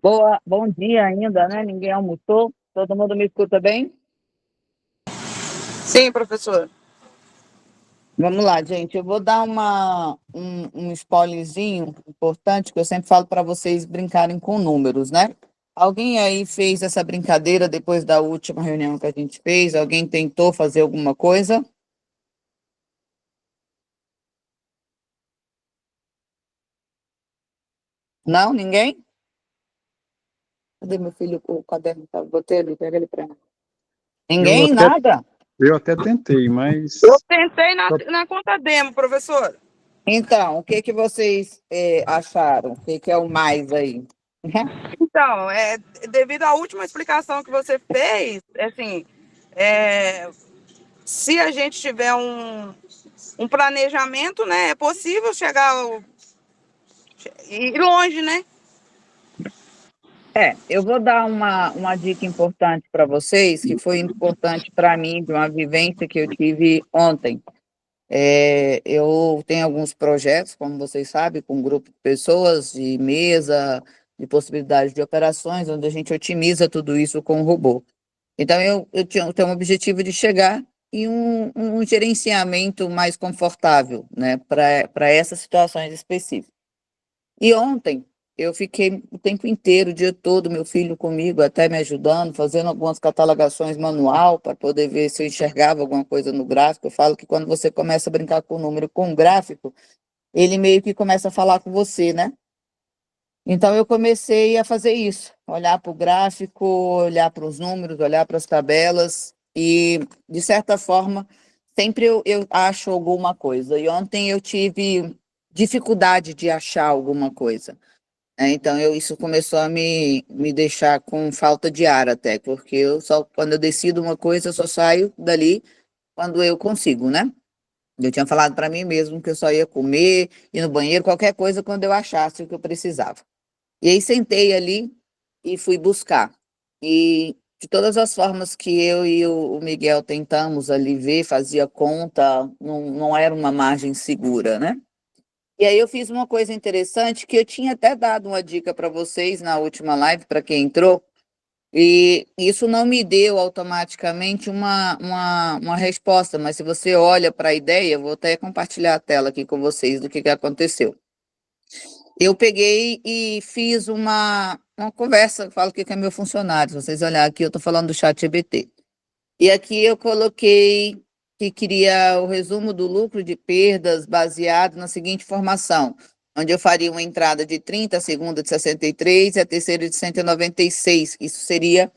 Bom dia ainda, né? Ninguém almoçou. Todo mundo me escuta bem? Sim, professor. Vamos lá, gente. Eu vou dar um spoilerzinho importante que eu sempre falo para vocês brincarem com números, né? Alguém aí fez essa brincadeira depois da última reunião que a gente fez? Alguém tentou fazer alguma coisa? Não? Ninguém? Cadê meu filho com o caderno? Botei ali, pega ele para mim. Eu Ninguém? até, Nada? eu até tentei, Eu mas tentei na, só- na conta demo, professor. Então, o que que vocês acharam? O que que é o mais aí? Então, devido à última explicação que você fez, assim, é, se a gente tiver um planejamento, né, é possível ir longe, né? Eu vou dar uma dica importante para vocês, que foi importante para mim, de uma vivência que eu tive ontem. Eu tenho alguns projetos, como vocês sabem, com um grupo de pessoas, de mesa, de possibilidade de operações, onde a gente otimiza tudo isso com o robô. Então, eu tenho um objetivo de chegar em um gerenciamento mais confortável, né, para essas situações específicas. E ontem eu fiquei o tempo inteiro, o dia todo, meu filho comigo, até me ajudando, fazendo algumas catalogações manual para poder ver se eu enxergava alguma coisa no gráfico. Eu falo que quando você começa a brincar com o número, com o gráfico, ele meio que começa a falar com você, né? Então eu comecei a fazer isso, olhar para o gráfico, olhar para os números, olhar para as tabelas e, de certa forma, sempre eu acho alguma coisa. E ontem eu tive dificuldade de achar alguma coisa. Então, isso começou a me deixar com falta de ar até, porque quando eu decido uma coisa, eu só saio dali quando eu consigo, né? Eu tinha falado para mim mesmo que eu só ia comer, ir no banheiro, qualquer coisa quando eu achasse o que eu precisava. E aí sentei ali e fui buscar. E de todas as formas que eu e o Miguel tentamos ali ver, fazia conta, não era uma margem segura, né? E aí eu fiz uma coisa interessante que eu tinha até dado uma dica para vocês na última live, para quem entrou, e isso não me deu automaticamente uma resposta, mas se você olha para a ideia, eu vou até compartilhar a tela aqui com vocês do que aconteceu. Eu peguei e fiz uma conversa, eu falo que é meu funcionário, se vocês olharem aqui, eu estou falando do chat GBT. E aqui eu coloquei que queria o resumo do lucro de perdas baseado na seguinte informação, onde eu faria uma entrada de 30, a segunda de 63 e a terceira de 196. Isso seria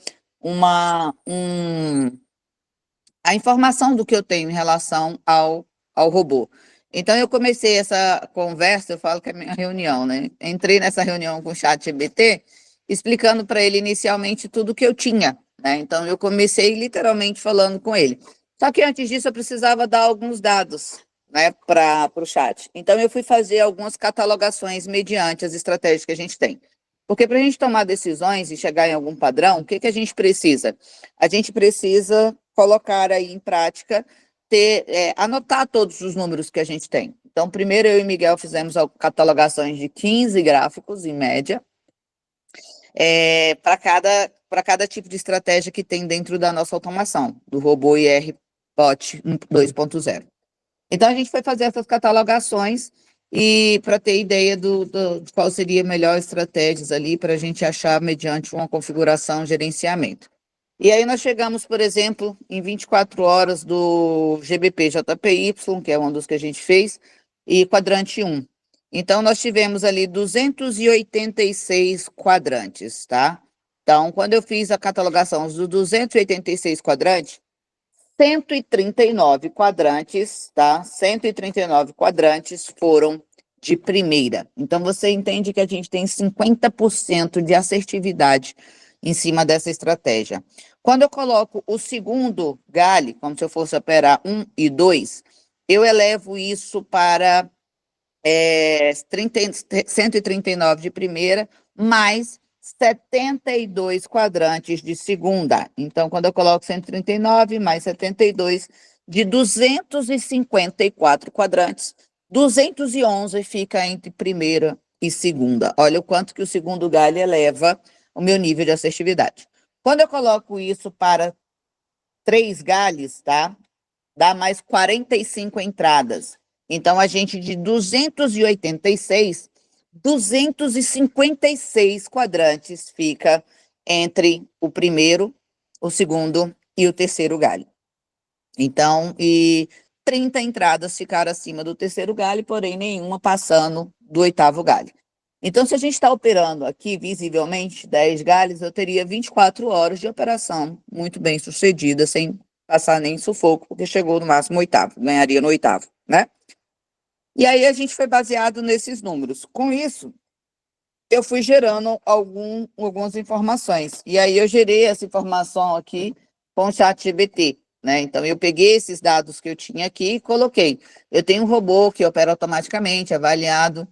a informação do que eu tenho em relação ao robô. Então, eu comecei essa conversa, eu falo que é a minha reunião, né? Entrei nessa reunião com o chat GBT, explicando para ele inicialmente tudo que eu tinha, né? Então, eu comecei literalmente falando com ele. Só que antes disso, eu precisava dar alguns dados, né, para o chat. Então, eu fui fazer algumas catalogações mediante as estratégias que a gente tem. Porque para a gente tomar decisões e chegar em algum padrão, o que que a gente precisa? A gente precisa colocar aí em prática, anotar todos os números que a gente tem. Então, primeiro eu e Miguel fizemos catalogações de 15 gráficos, em média, para cada tipo de estratégia que tem dentro da nossa automação, do robô IR Bot 2.0. Então, a gente foi fazer essas catalogações e para ter ideia de qual seria a melhor estratégias ali para a gente achar mediante uma configuração gerenciamento. E aí nós chegamos, por exemplo, em 24 horas do GBP-JPY, que é um dos que a gente fez, e quadrante 1. Então, nós tivemos ali 286 quadrantes, tá? Então, quando eu fiz a catalogação dos 286 quadrantes, 139 quadrantes, tá? 139 quadrantes foram de primeira. Então, você entende que a gente tem 50% de assertividade em cima dessa estratégia. Quando eu coloco o segundo GALI, como se eu fosse operar 1 e 2, eu elevo isso para 139 de primeira, mais 72 quadrantes de segunda. Então, quando eu coloco 139 mais 72, de 254 quadrantes, 211 fica entre primeira e segunda. Olha o quanto que o segundo galho eleva o meu nível de assertividade. Quando eu coloco isso para 3 galhos, tá? Dá mais 45 entradas. Então, a gente de 286, 256 quadrantes fica entre o primeiro, o segundo e o terceiro galho. Então, e 30 entradas ficaram acima do terceiro galho, porém nenhuma passando do oitavo galho. Então, se a gente está operando aqui, visivelmente, 10 galhos, eu teria 24 horas de operação muito bem sucedida, sem passar nem sufoco, porque chegou no máximo oitavo, ganharia no oitavo, né? E aí a gente foi baseado nesses números. Com isso, eu fui gerando algumas informações. E aí eu gerei essa informação aqui com o ChatGPT, né? Então, eu peguei esses dados que eu tinha aqui e coloquei. Eu tenho um robô que opera automaticamente, avaliado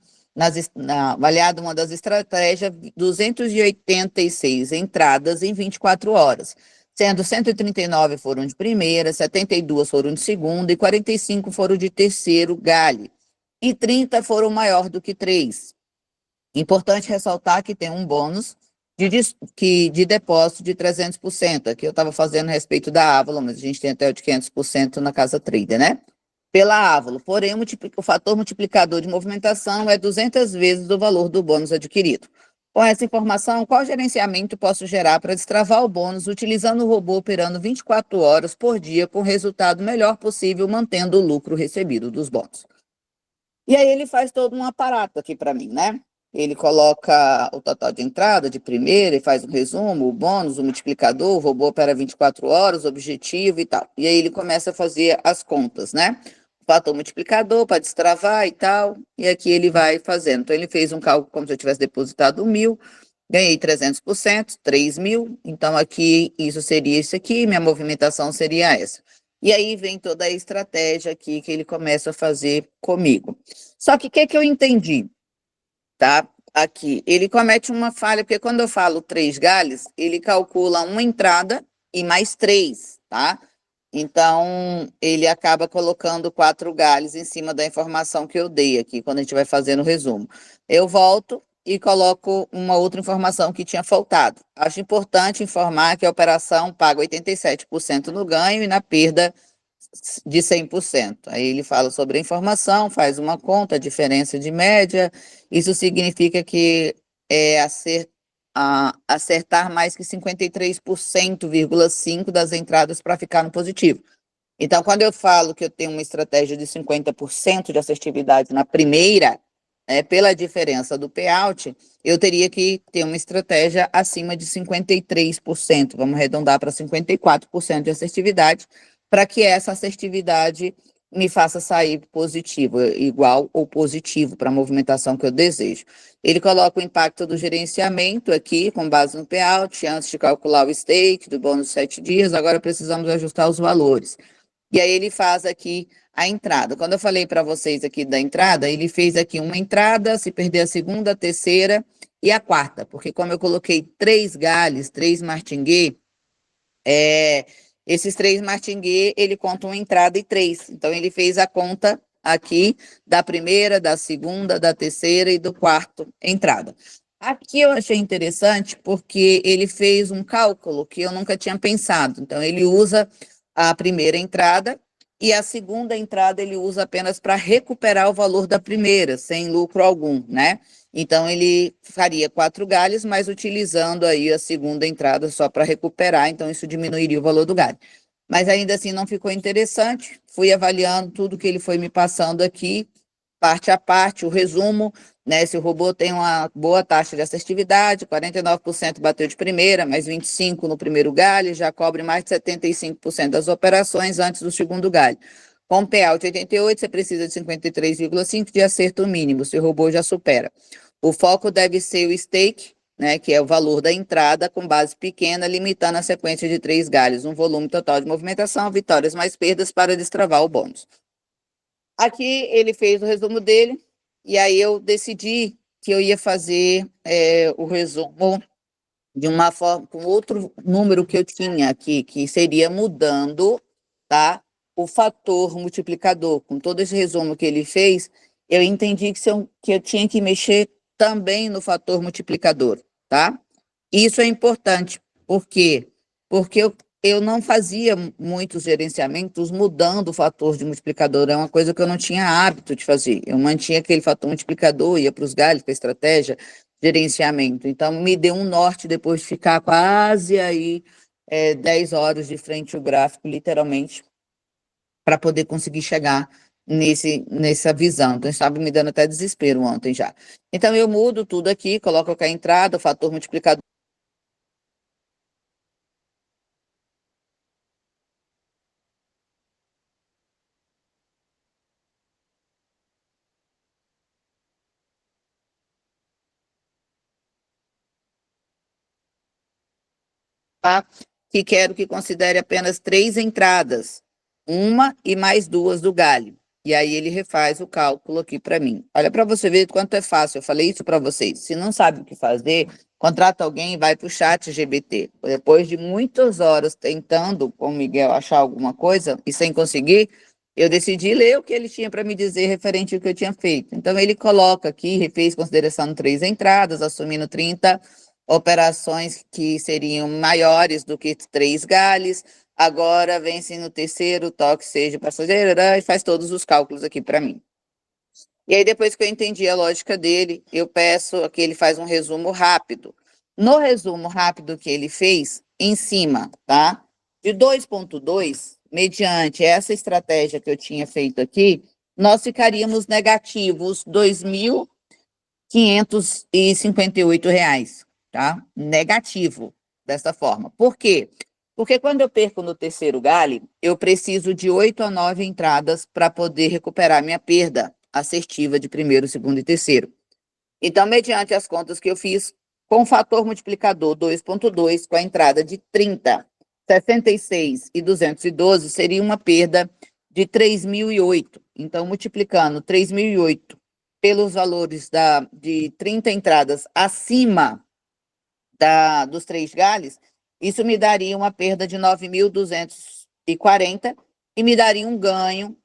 uma das estratégias, 286 entradas em 24 horas, sendo 139 foram de primeira, 72 foram de segunda e 45 foram de terceiro galho. E 30 foram maior do que 3. Importante ressaltar que tem um bônus de depósito de 300%. Aqui eu estava fazendo a respeito da Avalon, mas a gente tem até o de 500% na Casa Trader, né? Pela Avalon. Porém, o fator multiplicador de movimentação é 200 vezes o valor do bônus adquirido. Com essa informação, qual gerenciamento posso gerar para destravar o bônus utilizando o robô operando 24 horas por dia com o resultado melhor possível, mantendo o lucro recebido dos bônus? E aí ele faz todo um aparato aqui para mim, né? Ele coloca o total de entrada de primeira e faz um resumo, o bônus, o multiplicador, o robô opera 24 horas, o objetivo e tal. E aí ele começa a fazer as contas, né? O fator multiplicador para destravar e tal, e aqui ele vai fazendo. Então ele fez um cálculo como se eu tivesse depositado 1.000, ganhei 300%, 3.000, então aqui isso seria isso aqui, minha movimentação seria essa. E aí vem toda a estratégia aqui que ele começa a fazer comigo. Só que o que eu entendi? Tá? Aqui, ele comete uma falha, porque quando eu falo 3 galhos, ele calcula uma entrada e mais 3, tá? Então, ele acaba colocando 4 galhos em cima da informação que eu dei aqui, quando a gente vai fazendo o resumo. Eu volto e coloco uma outra informação que tinha faltado. Acho importante informar que a operação paga 87% no ganho e na perda de 100%. Aí ele fala sobre a informação, faz uma conta, a diferença de média, isso significa que acertar mais que 53,5% das entradas para ficar no positivo. Então, quando eu falo que eu tenho uma estratégia de 50% de assertividade na primeira, pela diferença do payout, eu teria que ter uma estratégia acima de 53%, vamos arredondar para 54% de assertividade, para que essa assertividade me faça sair positivo, igual ou positivo para a movimentação que eu desejo. Ele coloca o impacto do gerenciamento aqui, com base no payout, antes de calcular o stake do bônus de 7 dias, agora precisamos ajustar os valores. E aí ele faz aqui a entrada. Quando eu falei para vocês aqui da entrada, ele fez aqui uma entrada, se perder a segunda, a terceira e a quarta, porque como eu coloquei 3 galhos, 3 martingale, esses 3 martingale, ele conta uma entrada e 3. Então, ele fez a conta aqui da primeira, da segunda, da terceira e do quarto entrada. Aqui eu achei interessante porque ele fez um cálculo que eu nunca tinha pensado. Então, ele usa a primeira entrada e a segunda entrada ele usa apenas para recuperar o valor da primeira, sem lucro algum, né? Então, ele faria 4 galhos, mas utilizando aí a segunda entrada só para recuperar, então isso diminuiria o valor do galho. Mas ainda assim não ficou interessante, fui avaliando tudo que ele foi me passando aqui, parte a parte, o resumo, né? Se o robô tem uma boa taxa de assertividade, 49% bateu de primeira, mais 25% no primeiro galho, já cobre mais de 75% das operações antes do segundo galho. Com payout 88, você precisa de 53,5% de acerto mínimo, seu robô já supera. O foco deve ser o stake, né, que é o valor da entrada com base pequena, limitando a sequência de 3 galhos, um volume total de movimentação, vitórias mais perdas para destravar o bônus. Aqui ele fez o resumo dele, e aí eu decidi que eu ia fazer o resumo de uma forma, com outro número que eu tinha aqui, que seria mudando, tá? O fator multiplicador. Com todo esse resumo que ele fez, eu entendi que eu tinha que mexer também no fator multiplicador, tá? Isso é importante, por quê? Porque eu não fazia muitos gerenciamentos mudando o fator de multiplicador, é uma coisa que eu não tinha hábito de fazer. Eu mantinha aquele fator multiplicador, ia para os galhos, para a estratégia, gerenciamento. Então, me deu um norte depois de ficar quase aí 10 horas de frente ao gráfico, literalmente, para poder conseguir chegar nessa visão. Então, estava me dando até desespero ontem já. Então, eu mudo tudo aqui, coloco aqui a entrada, o fator multiplicador. Tá? Que quero que considere apenas 3 entradas, uma e mais 2 do galho. E aí ele refaz o cálculo aqui para mim. Olha para você ver quanto é fácil. Eu falei isso para vocês. Se não sabe o que fazer, contrata alguém e vai para o chat GBT. Depois de muitas horas tentando com o Miguel achar alguma coisa e sem conseguir, eu decidi ler o que ele tinha para me dizer referente ao que eu tinha feito. Então ele coloca aqui, refez considerando 3 entradas, assumindo 30 operações que seriam maiores do que 3 galhos, agora vence no terceiro, toque seja passageiro, e faz todos os cálculos aqui para mim. E aí, depois que eu entendi a lógica dele, eu peço que ele faz um resumo rápido. No resumo rápido que ele fez, em cima, tá? De 2.2, mediante essa estratégia que eu tinha feito aqui, nós ficaríamos negativos R$ 2.558. Tá? Negativo, dessa forma. Por quê? Porque quando eu perco no terceiro galho, eu preciso de 8 a 9 entradas para poder recuperar minha perda assertiva de primeiro, segundo e terceiro. Então, mediante as contas que eu fiz, com o fator multiplicador 2.2, com a entrada de 30, 66 e 212, seria uma perda de 3.008. Então, multiplicando 3.008 pelos valores de 30 entradas acima dos 3 galhos, isso me daria uma perda de 9.240 e me daria um ganho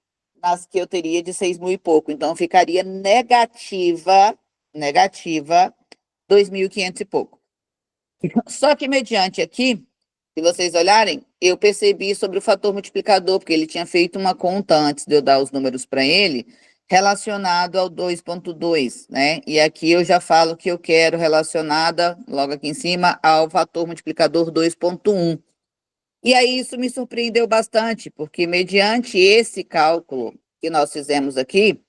nas que eu teria de 6.000 e pouco. Então, ficaria negativa 2.500 e pouco. Só que mediante aqui, se vocês olharem, eu percebi sobre o fator multiplicador, porque ele tinha feito uma conta antes de eu dar os números para ele, relacionado ao 2.2, né? E aqui eu já falo que eu quero relacionada, logo aqui em cima, ao fator multiplicador 2.1. E aí isso me surpreendeu bastante, porque mediante esse cálculo que nós fizemos aqui,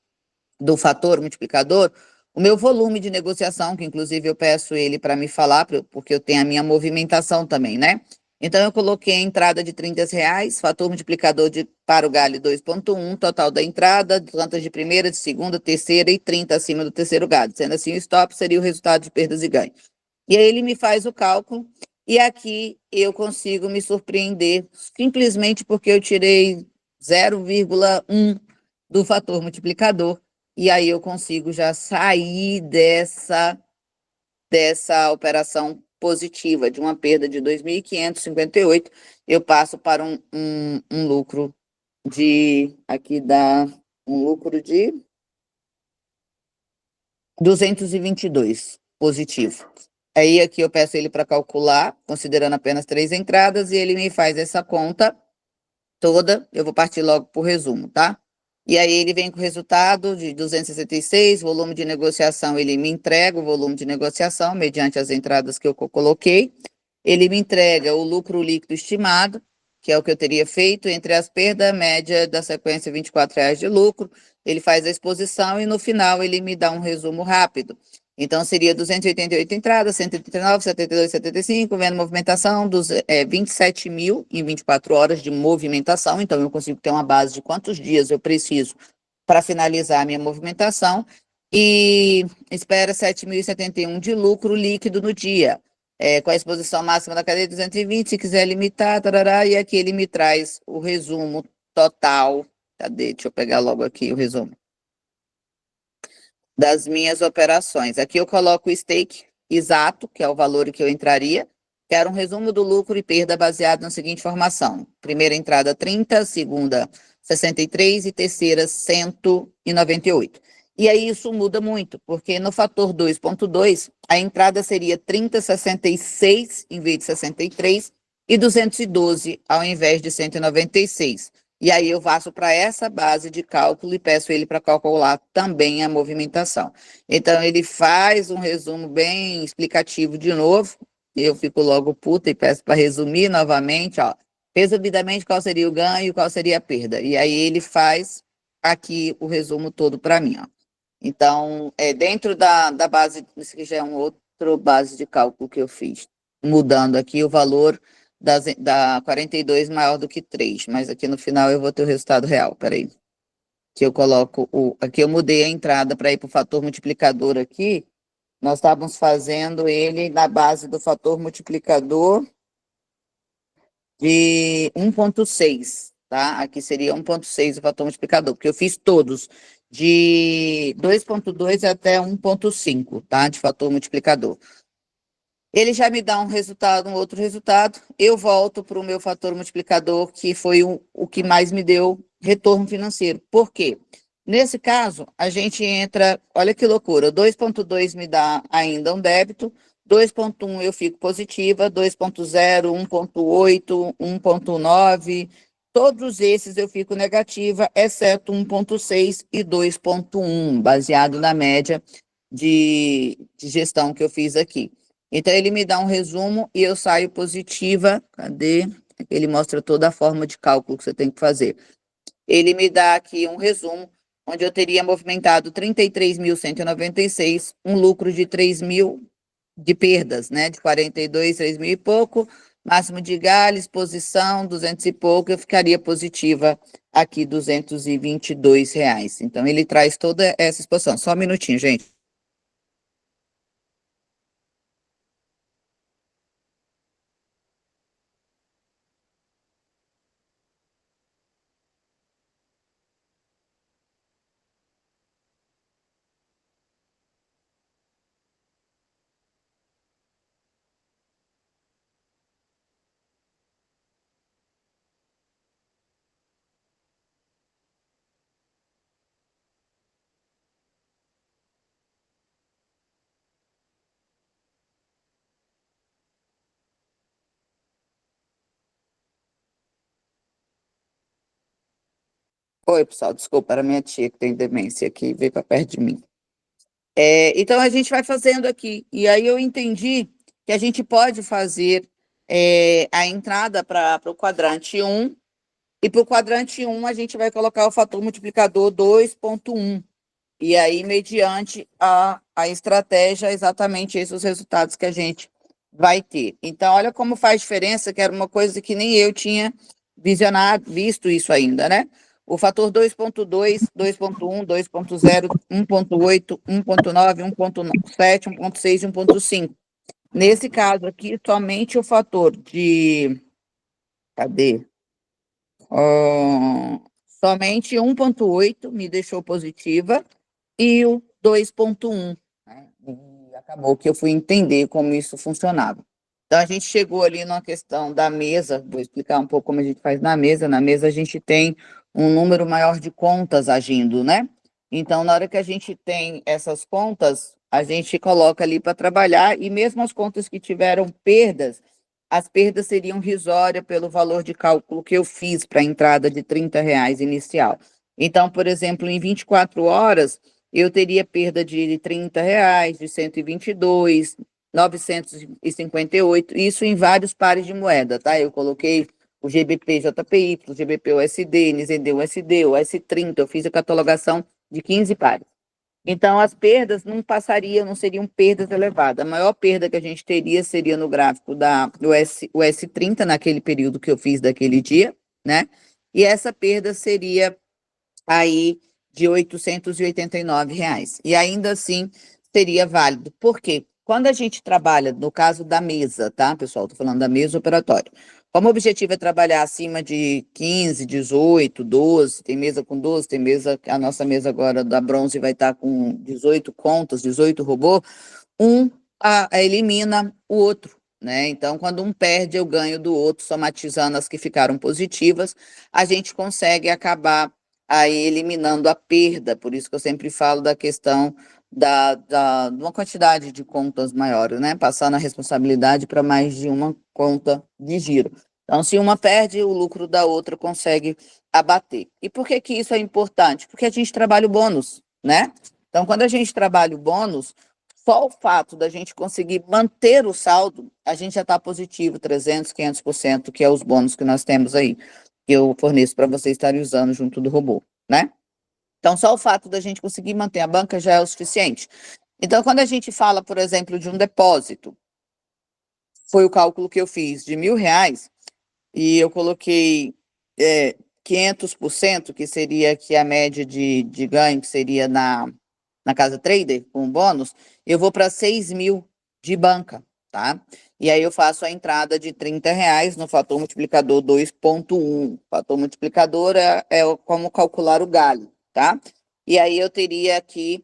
do fator multiplicador, o meu volume de negociação, que inclusive eu peço ele para me falar, porque eu tenho a minha movimentação também, né? Então, eu coloquei a entrada de R$ 30, fator multiplicador para o galho 2.1, total da entrada, tantas de primeira, de segunda, terceira e 30 acima do terceiro galho. Sendo assim, o stop seria o resultado de perdas e ganhos. E aí ele me faz o cálculo, e aqui eu consigo me surpreender, simplesmente porque eu tirei 0,1 do fator multiplicador, e aí eu consigo já sair dessa operação positiva, de uma perda de 2.558, eu passo para um lucro aqui dá um lucro de 222 positivo. Aí aqui eu peço ele para calcular, considerando apenas 3 entradas, e ele me faz essa conta toda, eu vou partir logo para o resumo, tá? E aí ele vem com o resultado de 266, volume de negociação, ele me entrega o volume de negociação, mediante as entradas que eu coloquei. Ele me entrega o lucro líquido estimado, que é o que eu teria feito, entre as perdas, média da sequência, R$ 24,00 de lucro. Ele faz a exposição e no final ele me dá um resumo rápido. Então, seria 288 entradas, 139, 72, 75, vendo movimentação, 27 mil em 24 horas de movimentação. Então, eu consigo ter uma base de quantos dias eu preciso para finalizar a minha movimentação. E espera 7.071 de lucro líquido no dia, com a exposição máxima da cadeia 220, se quiser limitar, tarará, e aqui ele me traz o resumo total. Cadê? Deixa eu pegar logo aqui o resumo das minhas operações. Aqui eu coloco o stake exato, que é o valor que eu entraria, que era um resumo do lucro e perda baseado na seguinte informação: primeira entrada 30, segunda 63 e terceira 198. E aí isso muda muito, porque no fator 2,2, a entrada seria 30,66 em vez de 63 e 212 ao invés de 196. E aí eu passo para essa base de cálculo e peço ele para calcular também a movimentação. Então ele faz um resumo bem explicativo de novo, eu fico logo puta e peço para resumir novamente, ó, resumidamente qual seria o ganho e qual seria a perda. E aí ele faz aqui o resumo todo para mim, ó. Então, dentro da base, isso aqui já é um outro base de cálculo que eu fiz, mudando aqui o valor da 42 maior do que 3, mas aqui no final eu vou ter o resultado real, peraí, que eu coloco, aqui eu mudei a entrada para ir para o fator multiplicador aqui, nós estávamos fazendo ele na base do fator multiplicador de 1,6, tá? Aqui seria 1,6 o fator multiplicador, porque eu fiz todos de 2,2 até 1,5, tá? De fator multiplicador. Ele já me dá um resultado, um outro resultado, eu volto para o meu fator multiplicador, que foi o que mais me deu retorno financeiro. Por quê? Nesse caso, a gente entra, olha que loucura, 2,2 me dá ainda um débito, 2,1 eu fico positiva, 2,0, 1,8, 1,9, todos esses eu fico negativa, exceto 1,6 e 2,1, baseado na média de gestão que eu fiz aqui. Então, ele me dá um resumo e eu saio positiva. Cadê? Ele mostra toda a forma de cálculo que você tem que fazer. Ele me dá aqui um resumo, onde eu teria movimentado 33.196, um lucro de 3.000 de perdas, né? De 42, 3 mil e pouco, máximo de galho, exposição, 200 e pouco, eu ficaria positiva aqui, R$ 222. Então, ele traz toda essa exposição. Só um minutinho, gente. Oi, pessoal, desculpa, era minha tia que tem demência aqui, veio para perto de mim. Então, a gente vai fazendo aqui, e aí eu entendi que a gente pode fazer a entrada para o quadrante 1, e para o quadrante 1 a gente vai colocar o fator multiplicador 2,1, e aí, mediante a estratégia, exatamente esses os resultados que a gente vai ter. Então, olha como faz diferença, que era uma coisa que nem eu tinha visto isso ainda, né? O fator 2,2, 2,1, 2,0, 1,8, 1,9, 1,7, 1,6 e 1,5. Nesse caso aqui, somente o fator de... Cadê? Somente 1,8 me deixou positiva e o 2,1, né? E acabou que eu fui entender como isso funcionava. Então, a gente chegou ali numa questão da mesa, vou explicar um pouco como a gente faz na mesa. Na mesa, a gente tem um número maior de contas agindo, né? Então, na hora que a gente tem essas contas, a gente coloca ali para trabalhar, e mesmo as contas que tiveram perdas, as perdas seriam risórias pelo valor de cálculo que eu fiz para a entrada de R$ 30 inicial. Então, por exemplo, em 24 horas, eu teria perda de R$ 30, de 122, 958, isso em vários pares de moeda, tá? Eu coloquei o GBP JPY, o GBP USD, NZD USD, o S30, eu fiz a catalogação de 15 pares. Então, as perdas não passariam, não seriam perdas elevadas. A maior perda que a gente teria seria no gráfico do S30, naquele período que eu fiz daquele dia, né? E essa perda seria aí de R$ 889. E ainda assim seria válido. Por quê? Quando a gente trabalha, no caso da mesa, tá, pessoal? Estou falando da mesa operatória. Como o objetivo é trabalhar acima de 15, 18, 12, tem mesa com 12, tem mesa, a nossa mesa agora da bronze vai estar com 18 contas, 18 robô, elimina o outro, né? Então, quando um perde, eu ganho do outro, somatizando as que ficaram positivas, a gente consegue acabar aí eliminando a perda, por isso que eu sempre falo da questão de uma quantidade de contas maiores, né? Passando a responsabilidade para mais de uma conta de giro. Então, se uma perde, o lucro da outra consegue abater. E por que que isso é importante? Porque a gente trabalha o bônus, né? Então, quando a gente trabalha o bônus, só o fato da gente conseguir manter o saldo, a gente já está positivo, 300, 500%, que é os bônus que nós temos aí, que eu forneço para vocês estarem usando junto do robô, né? Então, só o fato da gente conseguir manter a banca já é o suficiente. Então, quando a gente fala, por exemplo, de um depósito, foi o cálculo que eu fiz de R$ 1.000, e eu coloquei 500%, que seria aqui a média de ganho, que seria na Casa Trader, com bônus, eu vou para 6.000 de banca, tá? E aí eu faço a entrada de R$ 30 no fator multiplicador 2,1. Fator multiplicador é como calcular o galho, tá? E aí eu teria aqui,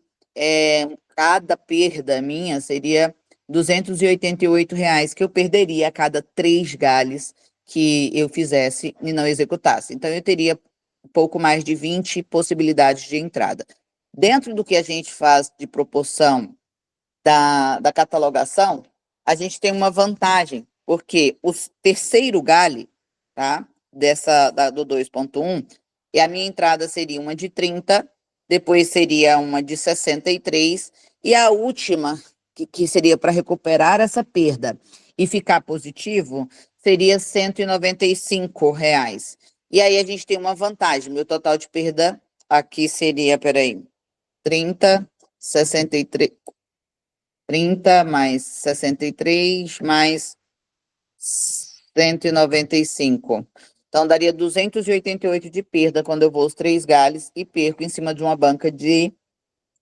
cada perda minha seria R$ 288 que eu perderia a cada 3 galhos que eu fizesse e não executasse. Então, eu teria um pouco mais de 20 possibilidades de entrada. Dentro do que a gente faz de proporção da catalogação, a gente tem uma vantagem, porque o terceiro galho, tá, do 2,1, e a minha entrada seria uma de 30, depois seria uma de 63, e a última, que seria para recuperar essa perda e ficar positivo, seria R$ 195. E aí a gente tem uma vantagem, meu total de perda aqui seria, peraí, 30, 63, 30 mais 63 mais 195. Então, daria 288 de perda quando eu vou os 3 galhos e perco em cima de uma banca de R$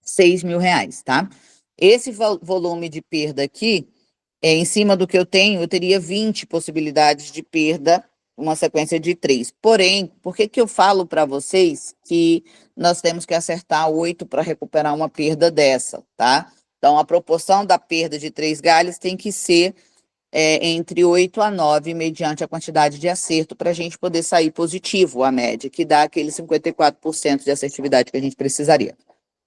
6.000, tá? Esse volume de perda aqui, em cima do que eu tenho, eu teria 20 possibilidades de perda, uma sequência de 3. Porém, por que que eu falo para vocês que nós temos que acertar 8 para recuperar uma perda dessa, tá? Então, a proporção da perda de 3 galhos tem que ser entre 8 a 9, mediante a quantidade de acerto, para a gente poder sair positivo, a média, que dá aquele 54% de assertividade que a gente precisaria.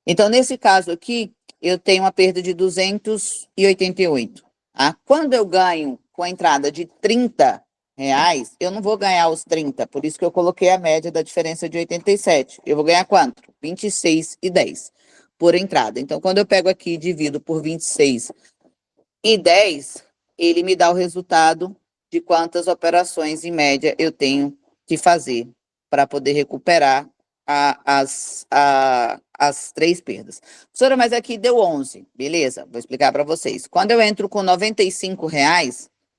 Então, nesse caso aqui, eu tenho uma perda de 288. Tá? Quando eu ganho com a entrada de R$ 30, eu não vou ganhar os 30, por isso que eu coloquei a média da diferença de 87. Eu vou ganhar quanto? 26,10 por entrada. Então, quando eu pego aqui e divido por 26,10, ele me dá o resultado de quantas operações, em média, eu tenho que fazer para poder recuperar as 3 perdas. Professora, mas aqui deu 11, beleza? Vou explicar para vocês. Quando eu entro com R$ 95,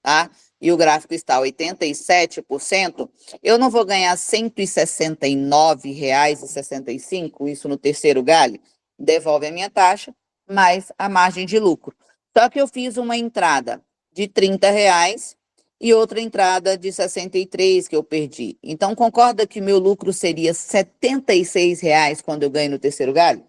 tá? E o gráfico está 87%, eu não vou ganhar R$ 169,65, isso no terceiro galho, devolve a minha taxa, mais a margem de lucro. Só que eu fiz uma entrada de R$ 30 e outra entrada de 63 que eu perdi. Então, concorda que meu lucro seria R$ 76 quando eu ganho no terceiro galho?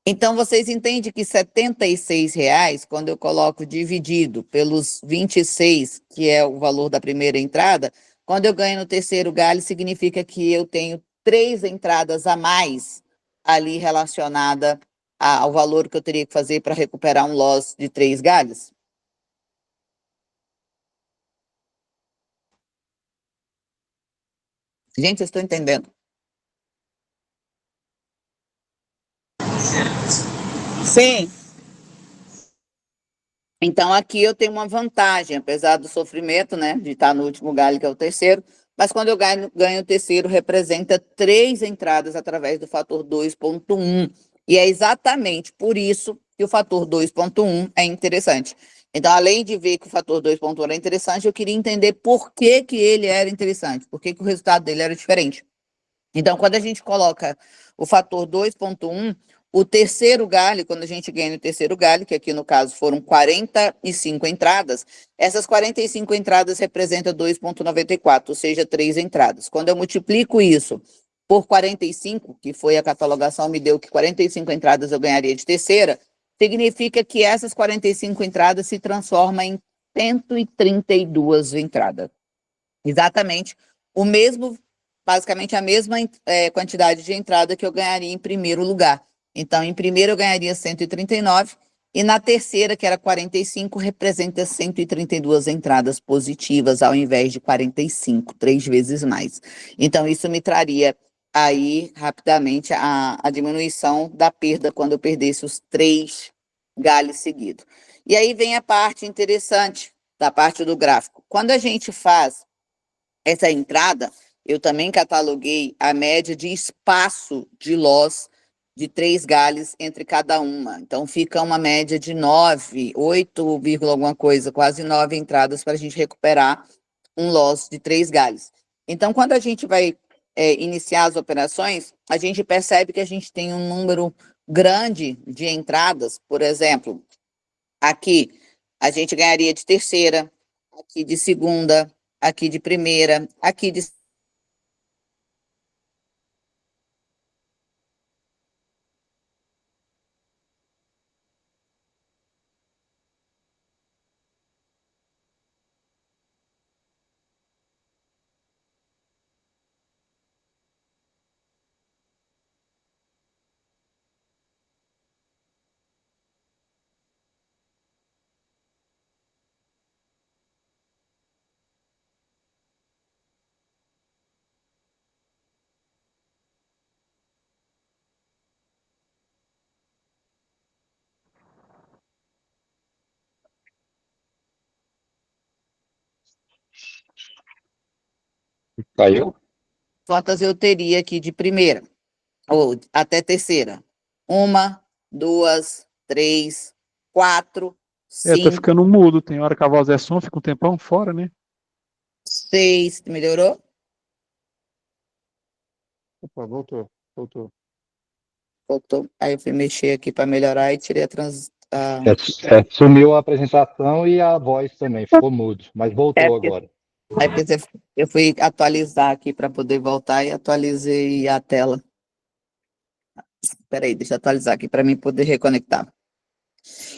Então, vocês entendem que R$ 76, quando eu coloco dividido pelos 26, que é o valor da primeira entrada, quando eu ganho no terceiro galho, significa que eu tenho 3 entradas a mais ali relacionada ao valor que eu teria que fazer para recuperar um loss de 3 galhos? Gente, eu estou entendendo. Sim. Então, aqui eu tenho uma vantagem, apesar do sofrimento, né, de estar no último galho, que é o terceiro, mas quando eu ganho o terceiro, representa 3 entradas através do fator 2,1. E é exatamente por isso que o fator 2,1 é interessante. Então, além de ver que o fator 2,1 era interessante, eu queria entender por que que ele era interessante, por que que o resultado dele era diferente. Então, quando a gente coloca o fator 2,1, o terceiro galho, quando a gente ganha no terceiro galho, que aqui no caso foram 45 entradas, essas 45 entradas representam 2,94, ou seja, 3 entradas. Quando eu multiplico isso por 45, que foi a catalogação, me deu que 45 entradas eu ganharia de terceira, significa que essas 45 entradas se transformam em 132 entradas. Exatamente o mesmo, basicamente a mesma quantidade de entrada que eu ganharia em primeiro lugar. Então, em primeiro eu ganharia 139, e na terceira, que era 45, representa 132 entradas positivas, ao invés de 45, 3 vezes mais. Então, isso me traria aí, rapidamente, a diminuição da perda quando eu perdesse os 3 galhos seguidos. E aí vem a parte interessante da parte do gráfico. Quando a gente faz essa entrada, eu também cataloguei a média de espaço de loss de 3 galhos entre cada uma. Então, fica uma média de 9, 8, alguma coisa, quase 9 entradas para a gente recuperar um loss de 3 galhos. Então, quando a gente vai iniciar as operações, a gente percebe que a gente tem um número grande de entradas. Por exemplo, aqui a gente ganharia de terceira, aqui de segunda, aqui de primeira, aqui de Caiu? quantas eu teria aqui de primeira, ou até terceira. 1, 2, 3, 4, Tá 5, ficando mudo. Tem hora que a voz é som, fica um tempão fora, né? 6. Melhorou? Opa, voltou. Voltou. Aí eu fui mexer aqui para melhorar e tirei Sumiu a apresentação e a voz também, ficou mudo, mas É voltou porque, agora. eu fui atualizar aqui para poder voltar e atualizei a tela. Espera aí, deixa eu atualizar aqui para mim poder reconectar.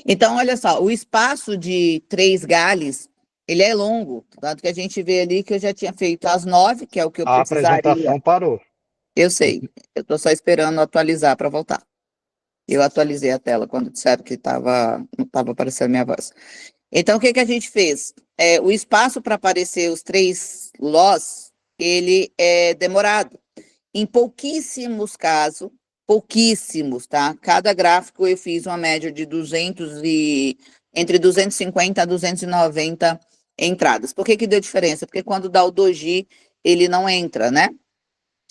Então, olha só, o espaço de 3 galhos, ele é longo, tanto que a gente vê ali que eu já tinha feito as 9, que é o que eu A precisaria. apresentação parou. Eu sei, eu estou só esperando atualizar para voltar. Eu atualizei a tela quando disseram que não estava aparecendo minha voz. Então, o que que a gente fez? O espaço para aparecer os 3 loss, ele é demorado. Em pouquíssimos casos, pouquíssimos, tá? Cada gráfico eu fiz uma média de entre 250 a 290 entradas. Por que que deu diferença? Porque quando dá o doji, ele não entra, né?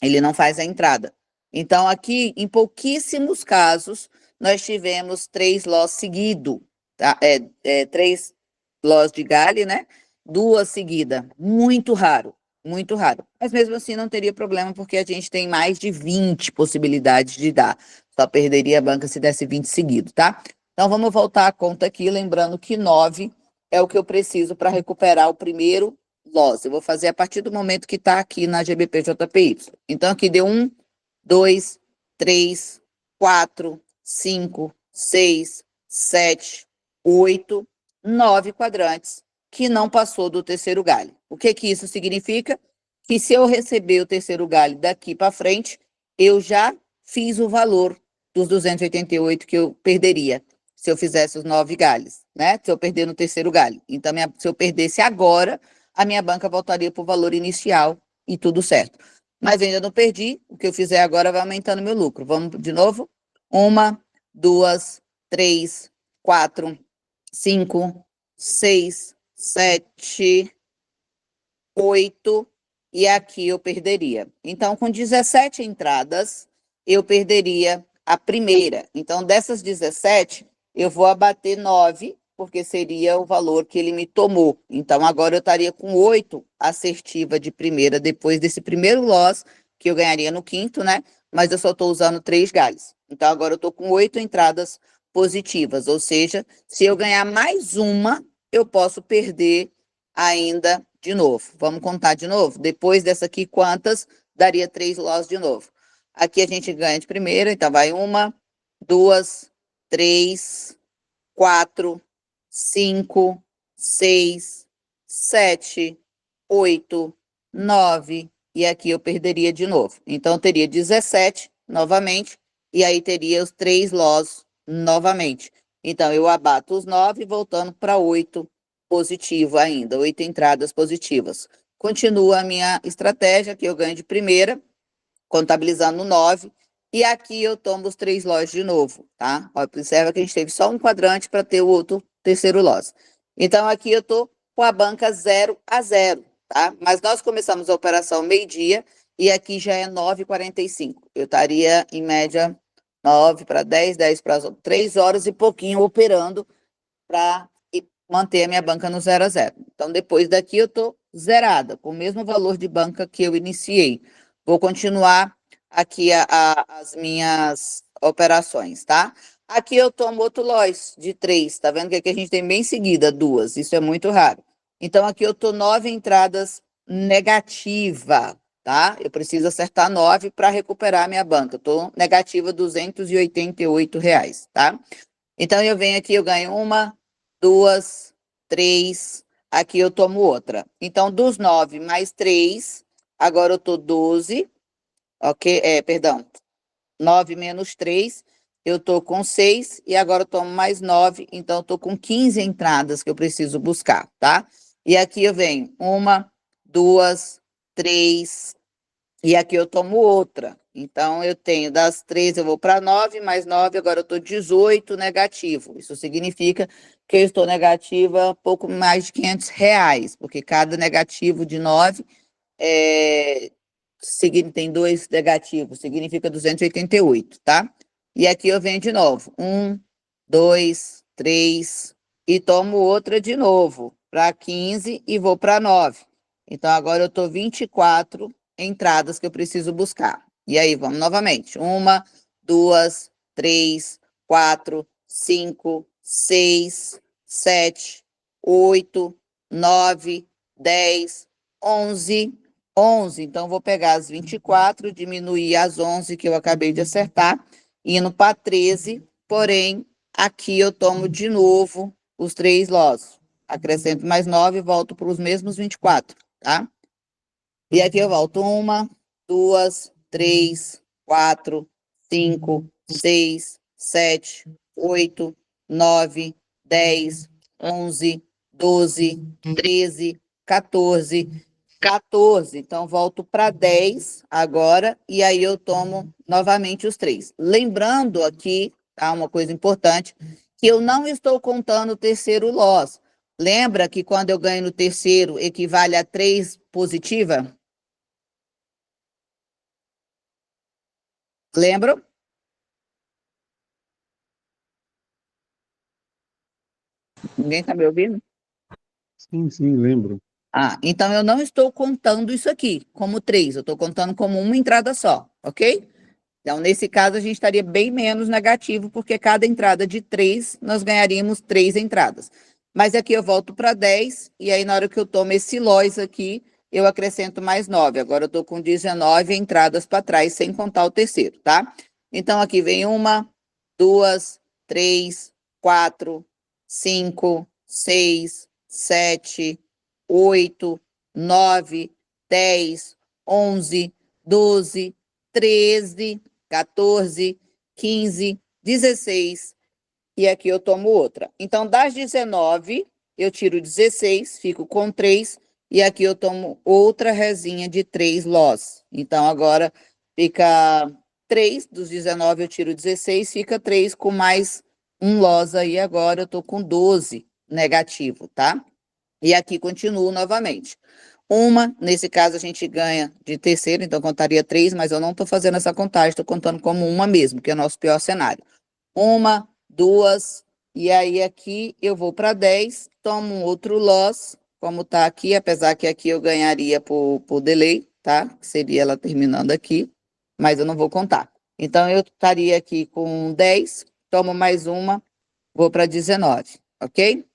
Ele não faz a entrada. Então, aqui, em pouquíssimos casos, nós tivemos 3 loss seguidos, tá? 3 loss de Gale, né? 2 seguidas. Muito raro, muito raro. Mas mesmo assim não teria problema, porque a gente tem mais de 20 possibilidades de dar. Só perderia a banca se desse 20 seguidos, tá? Então, vamos voltar a conta aqui, lembrando que 9 é o que eu preciso para recuperar o primeiro loss. Eu vou fazer a partir do momento que está aqui na GBP-JPY. Então, aqui deu 1, 2, 3, 4, 5, 6, 7, 8, 9 quadrantes que não passou do terceiro galho. O que que isso significa? Que se eu receber o terceiro galho daqui para frente, eu já fiz o valor dos 288 que eu perderia se eu fizesse os 9 galhos, né? Se eu perder no terceiro galho. Então, se eu perdesse agora, a minha banca voltaria para o valor inicial e tudo certo. Mas eu ainda não perdi, o que eu fizer agora vai aumentando meu lucro. Vamos de novo? 1, 2, 3, 4, 5, 6, 7, 8, e aqui eu perderia. Então, com 17 entradas, eu perderia a primeira. Então, dessas 17, eu vou abater 9, porque seria o valor que ele me tomou. Então, agora eu estaria com 8 assertiva de primeira, depois desse primeiro loss, que eu ganharia no quinto, né? Mas eu só estou usando 3 galhos. Então, agora eu estou com 8 entradas positivas, ou seja, se eu ganhar mais uma, eu posso perder ainda de novo. Vamos contar de novo? Depois dessa aqui, quantas? Daria 3 loss de novo. Aqui a gente ganha de primeira, então vai 1, 2, 3, 4, 5, 6, 7, 8, 9, e aqui eu perderia de novo. Então, eu teria 17 novamente, e aí teria os 3 loss novamente. Então, eu abato os 9, voltando para 8 positivo ainda, 8 entradas positivas. Continua a minha estratégia, que eu ganho de primeira, contabilizando 9, e aqui eu tomo os 3 loss de novo, tá? Observa que a gente teve só um quadrante para ter o outro terceiro loss. Então, aqui eu tô com a banca 0-0, tá? Mas nós começamos a operação meio-dia, e aqui já é 9h45. Eu estaria, em média, 9 para 10, 10 para 3 horas e pouquinho operando para manter a minha banca no 0-0. Então, depois daqui eu tô zerada, com o mesmo valor de banca que eu iniciei. Vou continuar aqui as minhas operações, tá? Aqui eu tomo outro loss de 3, tá vendo que aqui a gente tem bem em seguida 2, isso é muito raro. Então, aqui eu tô 9 entradas negativa, tá? Eu preciso acertar 9 para recuperar a minha banca. Eu tô negativa R$ 288, tá? Então, eu venho aqui, eu ganho 1, 2, 3, aqui eu tomo outra. Então, dos 9 mais 3, agora eu tô 12, ok? Perdão, 9 menos 3, eu tô com 6, e agora eu tomo mais 9, então eu tô com 15 entradas que eu preciso buscar, tá? E aqui eu venho 1, 2, 3, e aqui eu tomo outra. Então, eu tenho das 3, eu vou para 9, mais 9, agora eu estou 18 negativo. Isso significa que eu estou negativa pouco mais de R$ 500, porque cada negativo de 9 tem 2 negativos, significa 288, tá? E aqui eu venho de novo. 1, 2, 3, e tomo outra de novo, para 15 e vou para 9. Então, agora eu estou 24 entradas que eu preciso buscar. E aí, vamos novamente. 1, 2, 3, 4, 5, 6, 7, 8, 9, 10, 11. 11, então vou pegar as 24, diminuir as 11 que eu acabei de acertar, indo para 13, porém, aqui eu tomo de novo os 3 loss. Acrescento mais 9 e volto para os mesmos 24, tá? E aqui eu volto 1, 2, 3, 4, 5, 6, 7, 8, 9, 10, 11, 12, 13, 14, 14. Então, volto para 10 agora, e aí eu tomo novamente os 3. Lembrando aqui, tá, uma coisa importante, que eu não estou contando o terceiro loss. Lembra que quando eu ganho no terceiro, equivale a 3 positiva? Lembram? Ninguém está me ouvindo? Sim, lembro. Então eu não estou contando isso aqui como 3, eu estou contando como uma entrada só, ok? Então, nesse caso, a gente estaria bem menos negativo, porque cada entrada de 3, nós ganharíamos 3 entradas. Mas aqui eu volto para 10, e aí na hora que eu tomo esse loss aqui, eu acrescento mais 9. Agora eu estou com 19 entradas para trás, sem contar o terceiro, tá? Então, aqui vem 1, 2, 3, 4, 5, 6, 7, 8, 9, 10, 11, 12, 13, 14, 15, 16, e aqui eu tomo outra. Então, das 19, eu tiro 16, fico com 3, e aqui eu tomo outra resinha de 3 loss. Então, agora fica 3, dos 19 eu tiro 16, fica 3 com mais um loss aí, agora eu tô com 12 negativo, tá? E aqui continuo novamente. Nesse caso a gente ganha de terceiro, então contaria 3, mas eu não estou fazendo essa contagem, estou contando como uma mesmo, que é o nosso pior cenário. 1, 2, e aí aqui eu vou para 10, tomo um outro loss, como está aqui, apesar que aqui eu ganharia por delay, tá? Que seria ela terminando aqui, mas eu não vou contar. Então eu estaria aqui com 10, tomo mais uma, vou para 19, ok?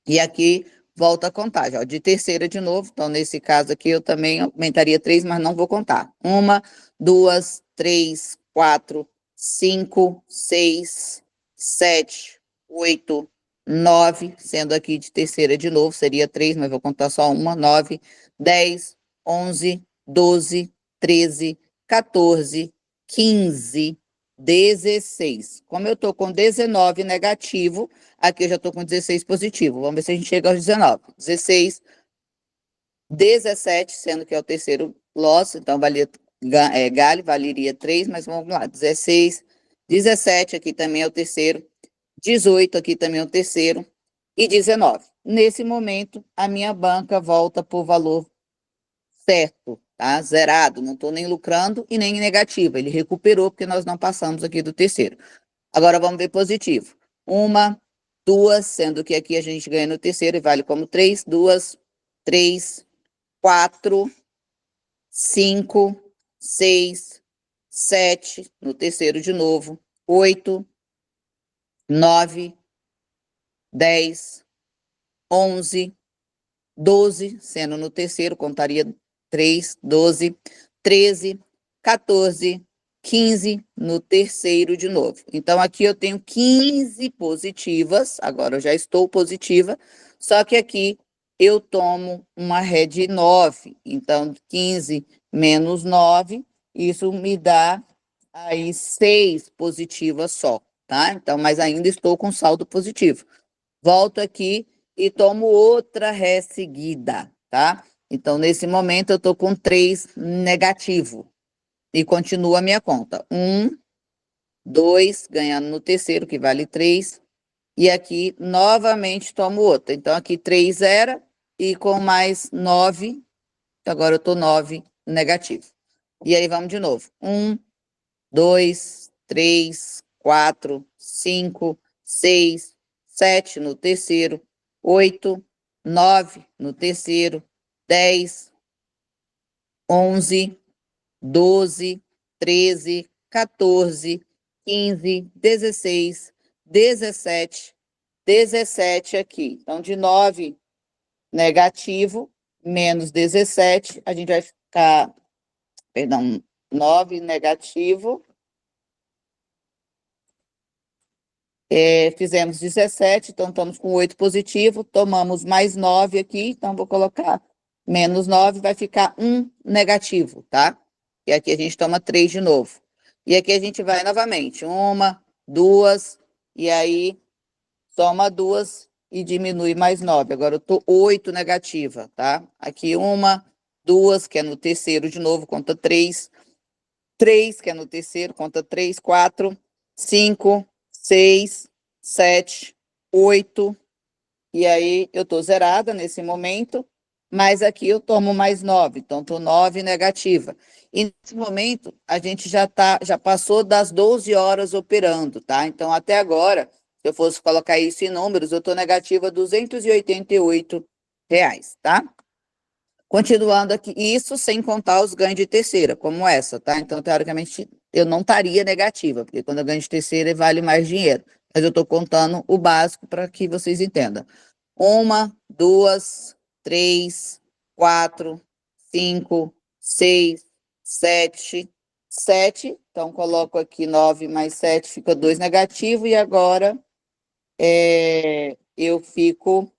E aqui volta a contagem, ó, de terceira de novo. Então, nesse caso aqui, eu também aumentaria 3, mas não vou contar. 1, 2, 3, 4, 5, 6, 7, 8, 9, sendo aqui de terceira de novo, seria 3, mas vou contar só 1, 9, 10, 11, 12, 13, 14, 15, 16. Como eu estou com 19 negativo, aqui eu já estou com 16 positivo. Vamos ver se a gente chega aos 19. 16, 17, sendo que é o terceiro loss, então galho valeria 3, mas vamos lá. 16, 17 aqui também é o terceiro. 18 aqui também é o terceiro. E 19. Nesse momento, a minha banca volta por valor certo, tá? Zerado, não estou nem lucrando e nem negativo. Ele recuperou porque nós não passamos aqui do terceiro. Agora vamos ver positivo. 1, 2, sendo que aqui a gente ganha no terceiro e vale como 3, 2, 3, 4, 5, 6, 7, no terceiro de novo, 8, 9, 10, 11, 12, sendo no terceiro, contaria 3, 12, 13, 14, 15 no terceiro de novo. Então, aqui eu tenho 15 positivas, agora eu já estou positiva, só que aqui eu tomo uma ré de 9. Então, 15 menos 9, isso me dá aí 6 positivas só, tá? Então, mas ainda estou com saldo positivo. Volto aqui e tomo outra ré seguida, tá? Então, nesse momento, eu estou com 3 negativo. E continua a minha conta. 1, 2, ganhando no terceiro, que vale 3. E aqui, novamente, tomo outra. Então, aqui 3 era, e com mais 9, agora eu estou 9 negativo. E aí, vamos de novo. 1, 2, 3, 4, 5, 6, 7 no terceiro, 8, 9 no terceiro, 10, 11, 12, 13, 14, 15, 16, 17, 17 aqui. Então, de 9 negativo, menos 17, a gente vai ficar, perdão, 9 negativo, fizemos 17, então estamos com 8 positivo, tomamos mais 9 aqui, então vou colocar menos 9, vai ficar 1 negativo, tá? E aqui a gente toma 3 de novo. E aqui a gente vai novamente, 1, 2, e aí soma 2 e diminui mais 9. Agora eu tô 8 negativa, tá? Aqui 1, 2, que é no terceiro de novo, conta 3. 3, que é no terceiro, conta 3, 4, 5, 6, 7, 8, e aí eu tô zerada nesse momento, mas aqui eu tomo mais 9, então tô 9 negativa. E nesse momento a gente já passou das 12 horas operando, tá? Então até agora, se eu fosse colocar isso em números, eu tô negativa R$ 288, tá? Continuando aqui, isso sem contar os ganhos de terceira, como essa, tá? Então, teoricamente, eu não estaria negativa, porque quando eu ganho de terceira, vale mais dinheiro. Mas eu estou contando o básico para que vocês entendam. 1, 2, 3, 4, 5, 6, 7, 7. Então, coloco aqui 9 mais 7, fica 2 negativo. E agora, eu fico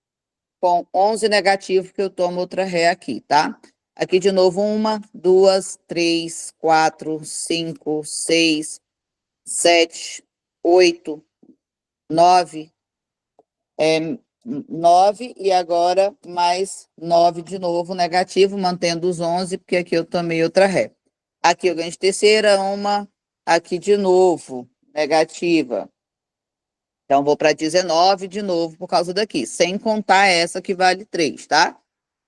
com 11 negativo, que eu tomo outra ré aqui, tá? Aqui de novo, 1, 2, 3, 4, 5, 6, 7, 8, 9, 9, e agora mais 9 de novo, negativo, mantendo os 11, porque aqui eu tomei outra ré. Aqui eu ganho de terceira, 1, aqui de novo, negativa. Então, vou para 19 de novo por causa daqui, sem contar essa que vale 3, tá?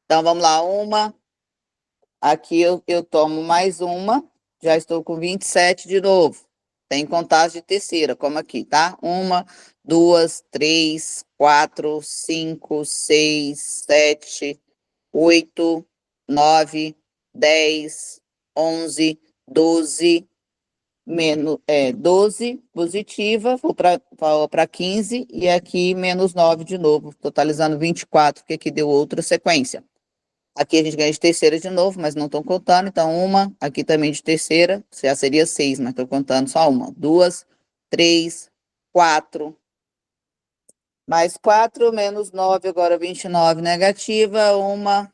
Então, vamos lá, 1, aqui eu tomo mais 1, já estou com 27 de novo, sem contar as de terceira, como aqui, tá? 1, 2, 3, 4, 5, 6, 7, 8, 9, 10, 11, 12, 12 positiva, vou para 15, e aqui menos 9 de novo, totalizando 24, porque aqui deu outra sequência. Aqui a gente ganha de terceira de novo, mas não estou contando, então 1, aqui também de terceira, já seria 6, mas estou contando só 1, 2, 3, 4, mais 4, menos 9, agora 29 negativa, 1,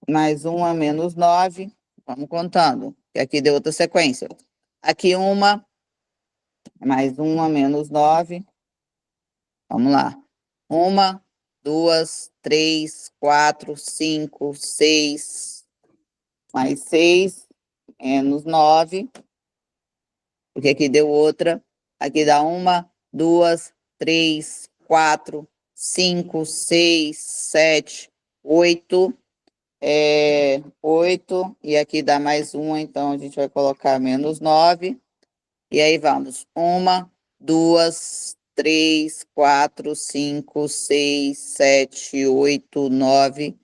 mais 1 menos 9, vamos contando, que aqui deu outra sequência. Aqui 1, mais 1 menos 9, vamos lá. 1, 2, 3, 4, 5, 6, mais 6, menos 9, porque aqui deu outra. Aqui dá 1, 2, 3, 4, 5, 6, 7, 8, 8, e aqui dá mais 1, então a gente vai colocar menos 9, e aí vamos, 1, 2, 3, 4, 5, 6, 7, 8, 9,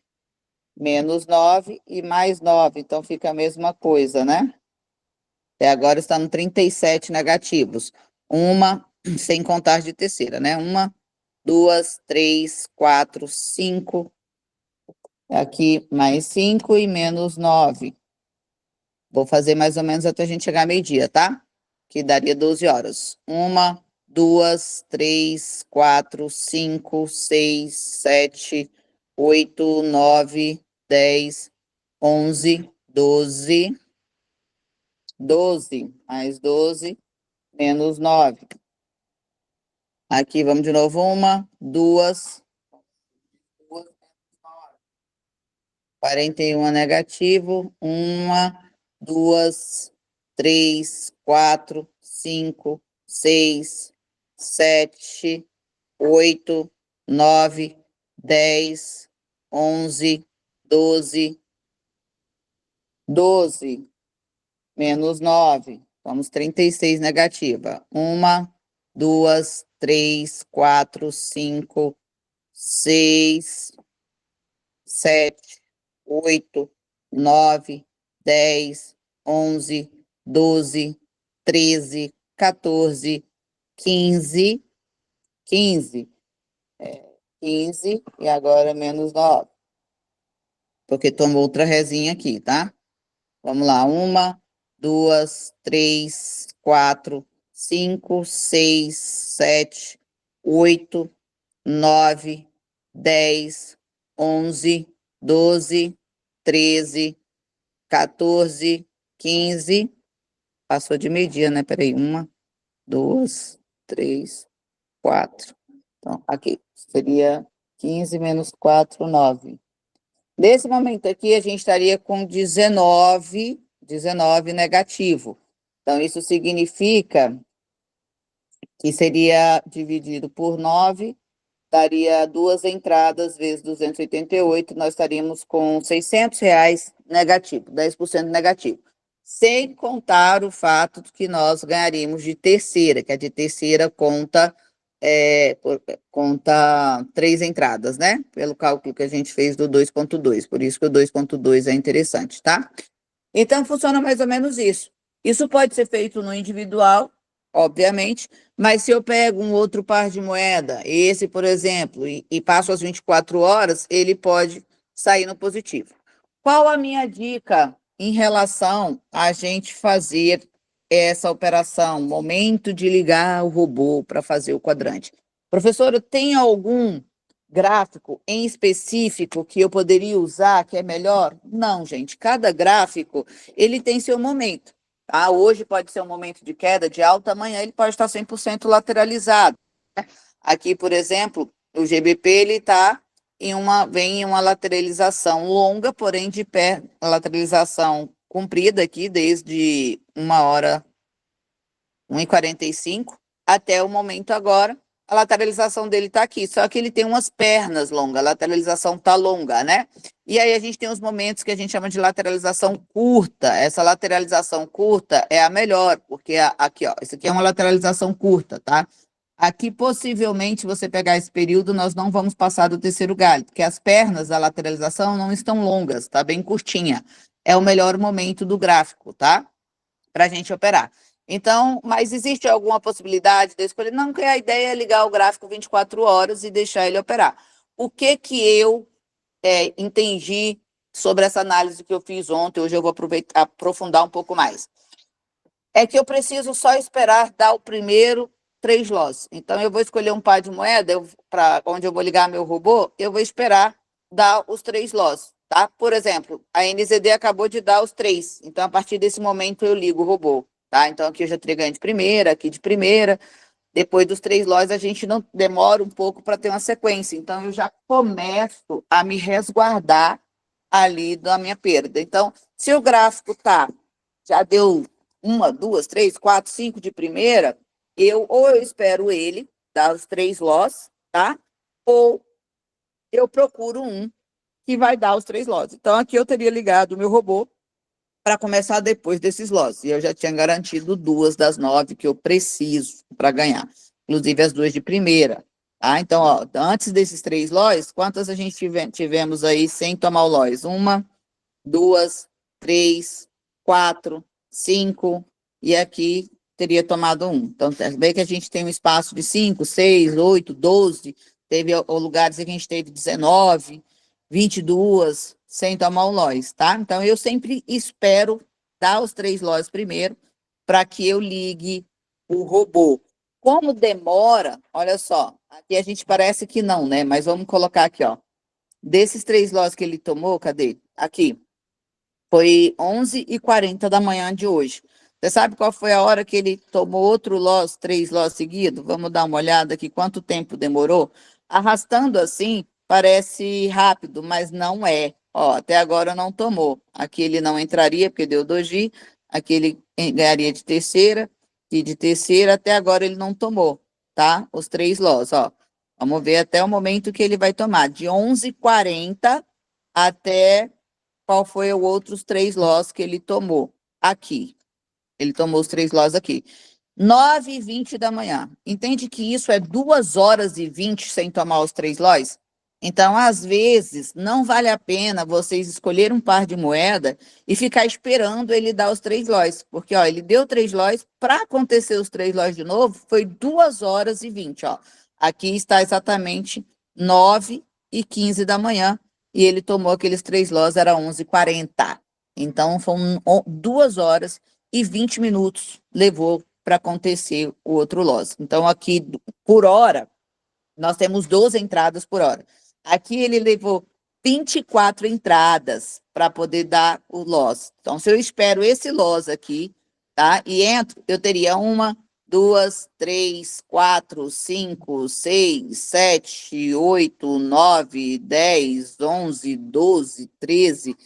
menos 9 e mais 9, então fica a mesma coisa, né? Até agora está no 37 negativos. 1, sem contar de terceira, né? 1, 2, 3, 4, 5. Aqui mais 5 e menos 9. Vou fazer mais ou menos até a gente chegar a meio-dia, tá? Que daria 12 horas. 1, 2, 3, 4, 5, 6, 7, 8, 9, 10, 11, 12. 12, mais 12, menos 9. Aqui, vamos de novo. 1, 2, 41 negativo. 1, 2, 3, 4, 5, 6, 7, 8, 9, 10, 11, 12, 12, menos 9. Vamos 36 negativa. 1, 2, 3, 4, 5, 6, 7, 8, 9, 10, 11, 12, 13, 14, 15, 15, 15, e agora menos 9. Porque tomou outra resinha aqui, tá? Vamos lá, 1, 2, 3, 4, 5, 6, 7, 8, 9, 10, 11, 12, 13, 14, 15. Passou de meio-dia, né? Peraí, 1, 2, 3, 4. Então, aqui, seria 15 menos 4, 9. Nesse momento aqui, a gente estaria com 19 negativo. Então, isso significa que seria dividido por 9, daria 2 entradas vezes 288, nós estaríamos com R$ 600 negativo, 10% negativo. Sem contar o fato de que nós ganharíamos de terceira, que a de terceira conta 3 entradas, né? Pelo cálculo que a gente fez do 2,2, por isso que o 2,2 é interessante, tá? Então, funciona mais ou menos isso. Isso pode ser feito no individual, obviamente, mas se eu pego um outro par de moeda, esse, por exemplo, e passo as 24 horas, ele pode sair no positivo. Qual a minha dica em relação a gente fazer essa operação, momento de ligar o robô para fazer o quadrante? Professora, tem algum gráfico em específico que eu poderia usar que é melhor? Não, gente, cada gráfico, ele tem seu momento, tá? Hoje pode ser um momento de queda, de alta, amanhã ele pode estar 100% lateralizado. Aqui, por exemplo, o GBP, ele vem em uma lateralização longa, porém de pé, lateralização comprida aqui, desde 1h45, até o momento agora, a lateralização dele está aqui, só que ele tem umas pernas longas, a lateralização está longa, né? E aí a gente tem os momentos que a gente chama de lateralização curta. Essa lateralização curta é a melhor, porque aqui, ó, isso aqui é uma lateralização curta, tá? Aqui, possivelmente, você pegar esse período, nós não vamos passar do terceiro galho, porque as pernas da lateralização não estão longas, tá bem curtinha. É o melhor momento do gráfico, tá? Para a gente operar. Então, mas existe alguma possibilidade de eu escolher? Não, que a ideia é ligar o gráfico 24 horas e deixar ele operar. O que eu entendi sobre essa análise que eu fiz ontem, hoje eu vou aprofundar um pouco mais. É que eu preciso só esperar dar o primeiro 3 loss. Então, eu vou escolher um par de moeda, para onde eu vou ligar meu robô, eu vou esperar dar os 3 loss. tá? Por exemplo, a NZD acabou de dar os 3, então a partir desse momento eu ligo o robô, tá? Então aqui eu já teria ganho de primeira, aqui de primeira, depois dos 3 lojas a gente não demora um pouco para ter uma sequência, então eu já começo a me resguardar ali da minha perda. Então, se o gráfico já deu 1, 2, 3, 4, 5 de primeira, ou eu espero ele dar os 3 loss, tá? Ou eu procuro um que vai dar os 3 loss. Então, aqui eu teria ligado o meu robô para começar depois desses loss. E eu já tinha garantido 2 das 9 que eu preciso para ganhar. Inclusive as 2 de primeira. Tá? Então, ó, antes desses 3 loss, quantas a gente tivemos aí sem tomar o loss? 1, 2, 3, 4, 5, e aqui teria tomado 1. Então, bem que a gente tem um espaço de 5, 6, 8, 12, teve lugares em que a gente teve 19, 22, sem tomar o loss, tá? Então, eu sempre espero dar os 3 loss primeiro, para que eu ligue o robô. Como demora, olha só, aqui a gente parece que não, né? Mas vamos colocar aqui, ó. Desses 3 loss que ele tomou, cadê? Aqui. Foi 11h40 da manhã de hoje. Você sabe qual foi a hora que ele tomou outro loss, 3 loss seguidos? Vamos dar uma olhada aqui, quanto tempo demorou? Arrastando assim, parece rápido, mas não é. Ó, até agora não tomou. Aqui ele não entraria, porque deu doji. Aqui ele ganharia de terceira, e de terceira até agora ele não tomou, tá? Os 3 loss, ó. Vamos ver até o momento que ele vai tomar. De 11h40 até qual foi os outros 3 loss que ele tomou aqui. Ele tomou os 3 loss aqui. 9h20 da manhã. Entende que isso é 2h20 sem tomar os 3 loss? Então, às vezes, não vale a pena vocês escolher um par de moeda e ficar esperando ele dar os 3 loss. Porque, ó, ele deu 3 loss, para acontecer os 3 loss de novo, foi 2h20, ó. Aqui está exatamente 9h15 da manhã, e ele tomou aqueles 3 loss, era 11h40. Então, foram 2h20 levou para acontecer o outro loss. Então, aqui, por hora, nós temos 12 entradas por hora. Aqui ele levou 24 entradas para poder dar o loss. Então, se eu espero esse loss aqui, tá? E entro, eu teria 1, 2, 3, 4, 5, 6, 7, 8, 9, 10, 11, 12, 13.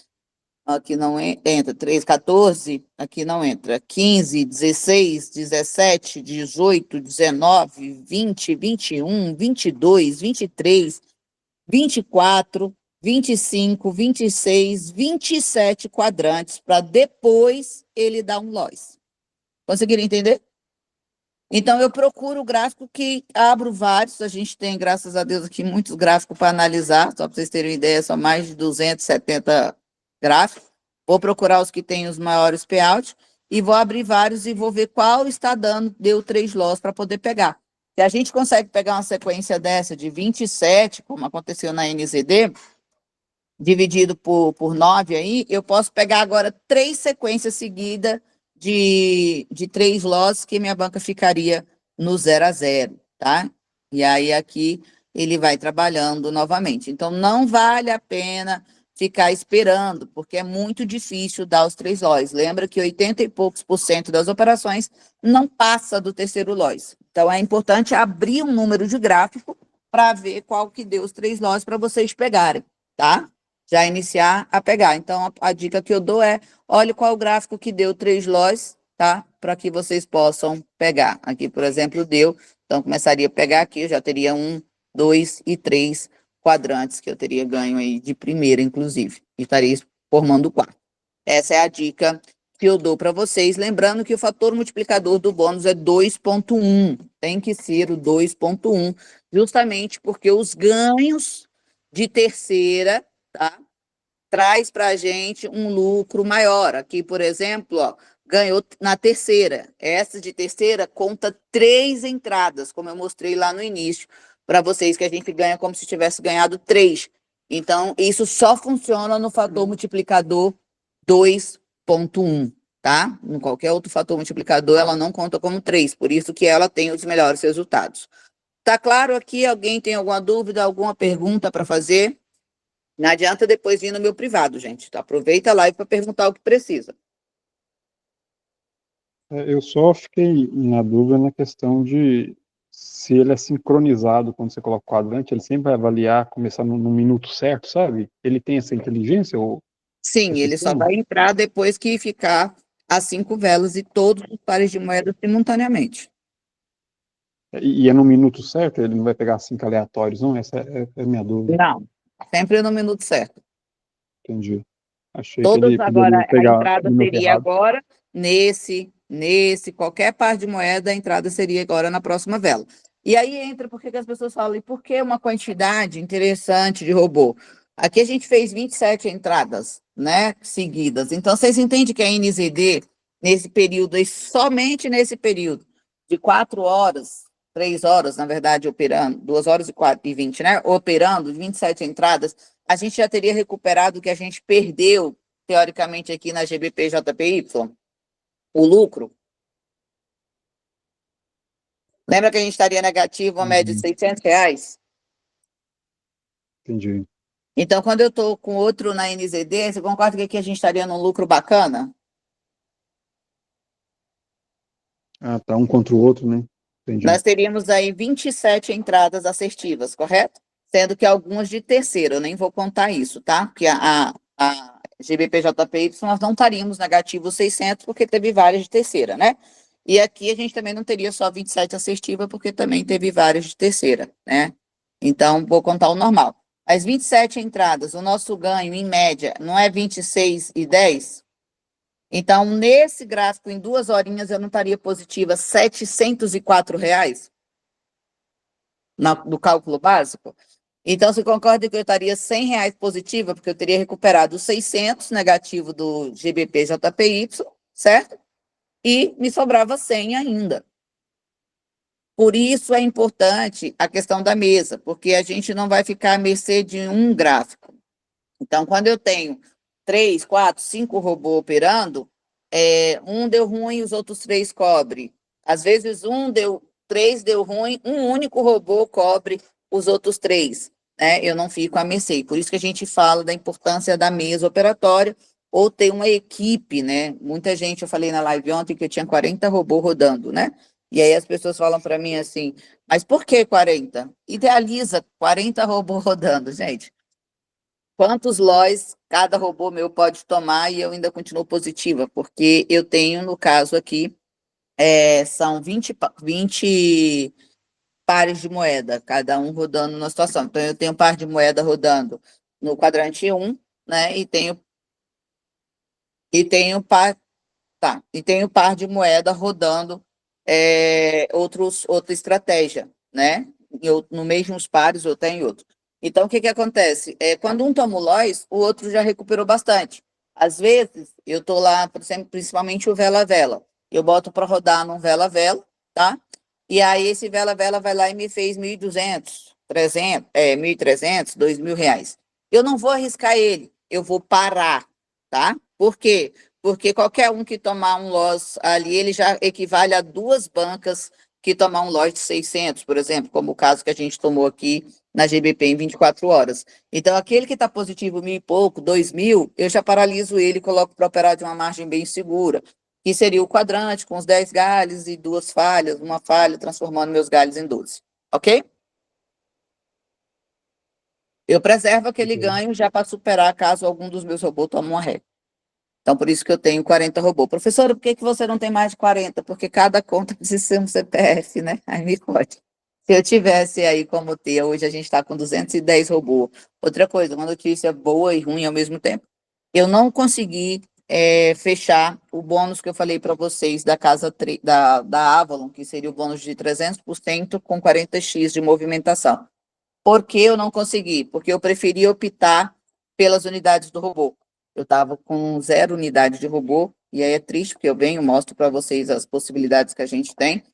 Aqui não entra, 3, 14, aqui não entra, 15, 16, 17, 18, 19, 20, 21, 22, 23, 24, 25, 26, 27 quadrantes, para depois ele dar um loss. Conseguiram entender? Então, eu procuro o gráfico que abro vários, a gente tem, graças a Deus, aqui muitos gráficos para analisar, só para vocês terem uma ideia, são mais de 270 gráficos. Vou procurar os que têm os maiores payouts e vou abrir vários e vou ver qual está dando, deu 3 loss para poder pegar. Se a gente consegue pegar uma sequência dessa de 27, como aconteceu na NZD, dividido por 9 aí, eu posso pegar agora 3 sequências seguidas de 3 loss, que minha banca ficaria no 0 a 0, tá? E aí aqui ele vai trabalhando novamente. Então, não vale a pena ficar esperando, porque é muito difícil dar os 3 loss. Lembra que 80 e poucos % das operações não passa do terceiro loss. Então, é importante abrir um número de gráfico para ver qual que deu os 3 loss para vocês pegarem, tá? Já iniciar a pegar. Então, a dica que eu dou é, olhe qual o gráfico que deu 3 loss, tá? Para que vocês possam pegar. Aqui, por exemplo, deu. Então, começaria a pegar aqui, eu já teria 1, 2 e 3 quadrantes que eu teria ganho aí de primeira, inclusive. E estaria formando 4. Essa é a dica que eu dou para vocês. Lembrando que o fator multiplicador do bônus é 2,1. Tem que ser o 2,1, justamente porque os ganhos de terceira, tá? Traz para a gente um lucro maior. Aqui, por exemplo, ó, ganhou na terceira. Essa de terceira conta 3 entradas, como eu mostrei lá no início, para vocês, que a gente ganha como se tivesse ganhado 3. Então, isso só funciona no fator multiplicador 2,1, tá? Em qualquer outro fator multiplicador, ela não conta como 3, por isso que ela tem os melhores resultados. Tá claro aqui? Alguém tem alguma dúvida, alguma pergunta para fazer? Não adianta depois vir no meu privado, gente. Tá? Aproveita a live para perguntar o que precisa. Eu só fiquei na dúvida na questão de se ele é sincronizado quando você coloca o quadrante, ele sempre vai avaliar, começar no minuto certo, sabe? Ele tem essa inteligência, ou Sim, o ele só sistema? vai entrar depois que ficar as 5 velas e todos os pares de moedas simultaneamente. E é no minuto certo? Ele não vai pegar 5 aleatórios, não? Essa é a minha dúvida. Não, sempre no minuto certo. Entendi. Achei que Todos ele poderia agora, a pegar o entrada minuto seria errado. agora, nesse, qualquer par de moeda, a entrada seria agora na próxima vela. E aí entra, porque que as pessoas falam, e por que uma quantidade interessante de robô? Aqui a gente fez 27 entradas, né, seguidas. Então, vocês entendem que a NZD, nesse período, e somente nesse período, de 4 horas, 3 horas, na verdade, operando, 2 horas e 20, né, operando 27 entradas, a gente já teria recuperado o que a gente perdeu, teoricamente, aqui na GBP-JPY, o lucro. Lembra que a gente estaria negativo a média de R$ 600? Entendi. Então, quando eu estou com outro na NZD, você concorda que aqui a gente estaria num lucro bacana? Ah, tá um contra o outro, né? Entendi. Nós teríamos aí 27 entradas assertivas, correto? Sendo que algumas de terceira, eu nem vou contar isso, tá? Porque a GBP-JPY nós não estaríamos negativo 600, porque teve várias de terceira, né? E aqui a gente também não teria só 27 assertiva, porque também teve várias de terceira, né? Então, vou contar o normal. As 27 entradas, o nosso ganho, em média, não é 26,10? Então, nesse gráfico, em 2 horinhas, eu não estaria positiva R$ 704 no cálculo básico? Então, você concorda que eu estaria R$ 100 positiva, porque eu teria recuperado os 600 negativo do GBP-JPY, certo? E me sobrava 100 ainda. Por isso é importante a questão da mesa, porque a gente não vai ficar à mercê de um gráfico. Então, quando eu tenho 3, 4, 5 robôs operando, um deu ruim, os outros 3 cobre. Às vezes, 3 deu ruim, um único robô cobre os outros 3. Né? Eu não fico à mercê. Por isso que a gente fala da importância da mesa operatória ou ter uma equipe, né? Muita gente, eu falei na live ontem que eu tinha 40 robôs rodando, né? E aí as pessoas falam para mim assim, mas por que 40? Idealiza 40 robôs rodando, gente. Quantos LOIs cada robô meu pode tomar e eu ainda continuo positiva? Porque eu tenho, no caso aqui, são 20 pares de moeda, cada um rodando na situação. Então, eu tenho um par de moeda rodando no quadrante 1, né? E tenho par de moeda rodando outra estratégia, né? No mesmos pares ou até em outro. Então, o que acontece? Quando um toma o LOIS, o outro já recuperou bastante. Às vezes, eu estou lá, por exemplo, principalmente o vela-vela. Eu boto para rodar num vela-vela, tá? E aí, esse vela-vela vai lá e me fez 1.200, 300, 1.300, R$ 2.000. Eu não vou arriscar ele, eu vou parar, tá? Por quê? Porque qualquer um que tomar um loss ali, ele já equivale a 2 bancas que tomar um loss de 600, por exemplo, como o caso que a gente tomou aqui na GBP em 24 horas. Então, aquele que está positivo 1.000 e pouco, 2.000, eu já paraliso ele e coloco para operar de uma margem bem segura, que seria o quadrante com os 10 galhos e 2 falhas, uma falha, transformando meus galhos em 12. Ok? Eu preservo aquele ganho já para superar caso algum dos meus robôs tome uma ré. Então, por isso que eu tenho 40 robôs. Professora, por que você não tem mais de 40? Porque cada conta precisa ser um CPF, né? Aí me conte. Se eu tivesse aí como ter, hoje a gente está com 210 robôs. Outra coisa, uma notícia boa e ruim ao mesmo tempo. Eu não consegui fechar o bônus que eu falei para vocês da casa da Avalon, que seria o bônus de 300% com 40x de movimentação. Por que eu não consegui? Porque eu preferi optar pelas unidades do robô. Eu estava com 0 unidade de robô, e aí é triste, porque eu venho, mostro para vocês as possibilidades que a gente tem.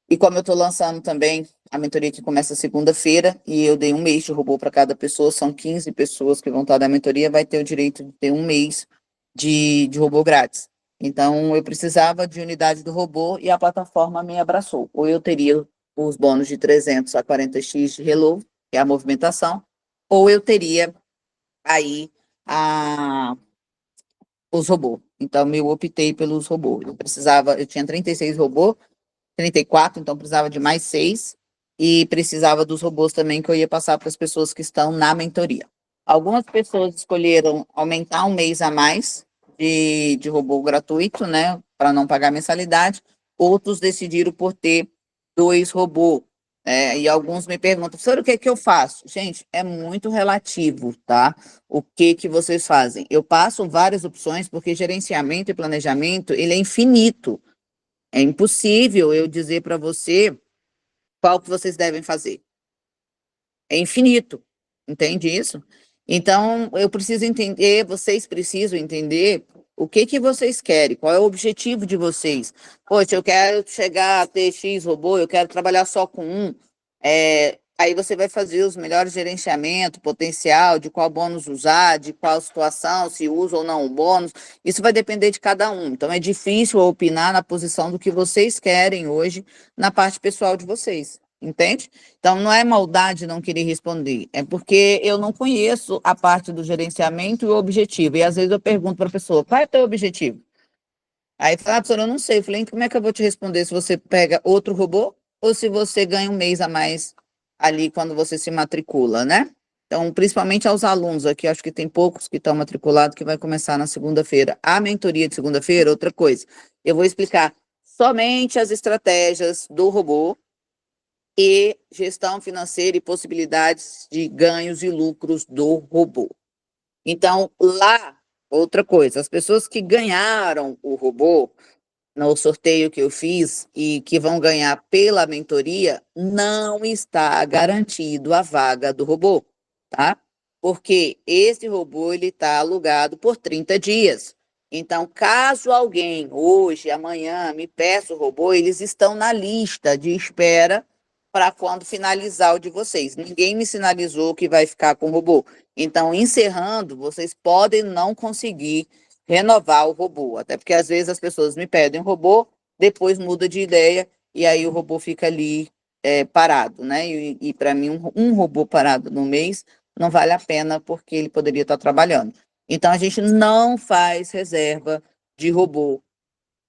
E como eu estou lançando também a mentoria que começa segunda-feira, e eu dei um mês de robô para cada pessoa, são 15 pessoas que vão estar na mentoria, vai ter o direito de ter um mês de robô grátis. Então, eu precisava de unidade do robô e a plataforma me abraçou. Ou eu teria os bônus de 300 a 40x de reload, que é a movimentação, ou eu teria aí os robôs. Então, eu optei pelos robôs. Eu tinha 36 robôs, 34, então precisava de mais 6, e precisava dos robôs também que eu ia passar para as pessoas que estão na mentoria. Algumas pessoas escolheram aumentar um mês a mais de robô gratuito, né, para não pagar mensalidade. Outros decidiram por ter 2 robôs. E alguns me perguntam, professor, o que que eu faço? Gente, é muito relativo, tá? O que que vocês fazem? Eu passo várias opções, porque gerenciamento e planejamento, ele é infinito. É impossível eu dizer para você qual que vocês devem fazer. É infinito, entende isso? Então, eu preciso entender, vocês precisam entender o que que vocês querem, qual é o objetivo de vocês. Poxa, eu quero chegar a ter X robô, eu quero trabalhar só com um. Aí você vai fazer os melhores gerenciamento, potencial, de qual bônus usar, de qual situação, se usa ou não o bônus. Isso vai depender de cada um. Então, é difícil opinar na posição do que vocês querem hoje na parte pessoal de vocês, entende? Então, não é maldade não querer responder, é porque eu não conheço a parte do gerenciamento e o objetivo. E às vezes eu pergunto para a pessoa, qual é o teu objetivo? Aí fala, professora, eu não sei. Eu falei, como é que eu vou te responder se você pega outro robô ou se você ganha um mês a mais ali quando você se matricula, né? Então, principalmente aos alunos aqui, acho que tem poucos que estão matriculados, que vai começar na segunda-feira. A mentoria de segunda-feira, outra coisa. Eu vou explicar somente as estratégias do robô e gestão financeira e possibilidades de ganhos e lucros do robô. Então, lá, outra coisa, as pessoas que ganharam o robô no sorteio que eu fiz e que vão ganhar pela mentoria, não está garantido a vaga do robô, tá? Porque esse robô ele está alugado por 30 dias. Então, caso alguém hoje, amanhã, me peça o robô, eles estão na lista de espera para quando finalizar o de vocês. Ninguém me sinalizou que vai ficar com o robô. Então, encerrando, vocês podem não conseguir renovar o robô, até porque às vezes as pessoas me pedem um robô, depois muda de ideia e aí o robô fica ali parado, né? E para mim, um robô parado no mês não vale a pena porque ele poderia estar trabalhando. Então, a gente não faz reserva de robô,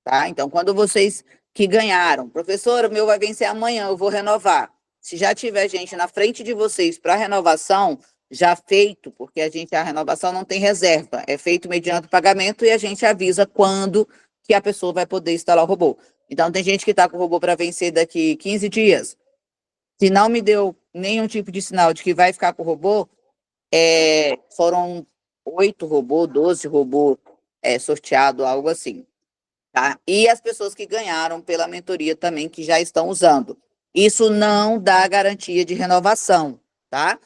tá? Então, quando vocês que ganharam, professor, o meu vai vencer amanhã, eu vou renovar. Se já tiver gente na frente de vocês para renovação, já feito, porque a renovação não tem reserva, é feito mediante pagamento e a gente avisa quando que a pessoa vai poder instalar o robô. Então, tem gente que está com o robô para vencer daqui 15 dias. Se não me deu nenhum tipo de sinal de que vai ficar com o robô, foram 8 robôs, 12 robôs sorteado, algo assim. Tá? E as pessoas que ganharam pela mentoria também, que já estão usando. Isso não dá garantia de renovação, tá?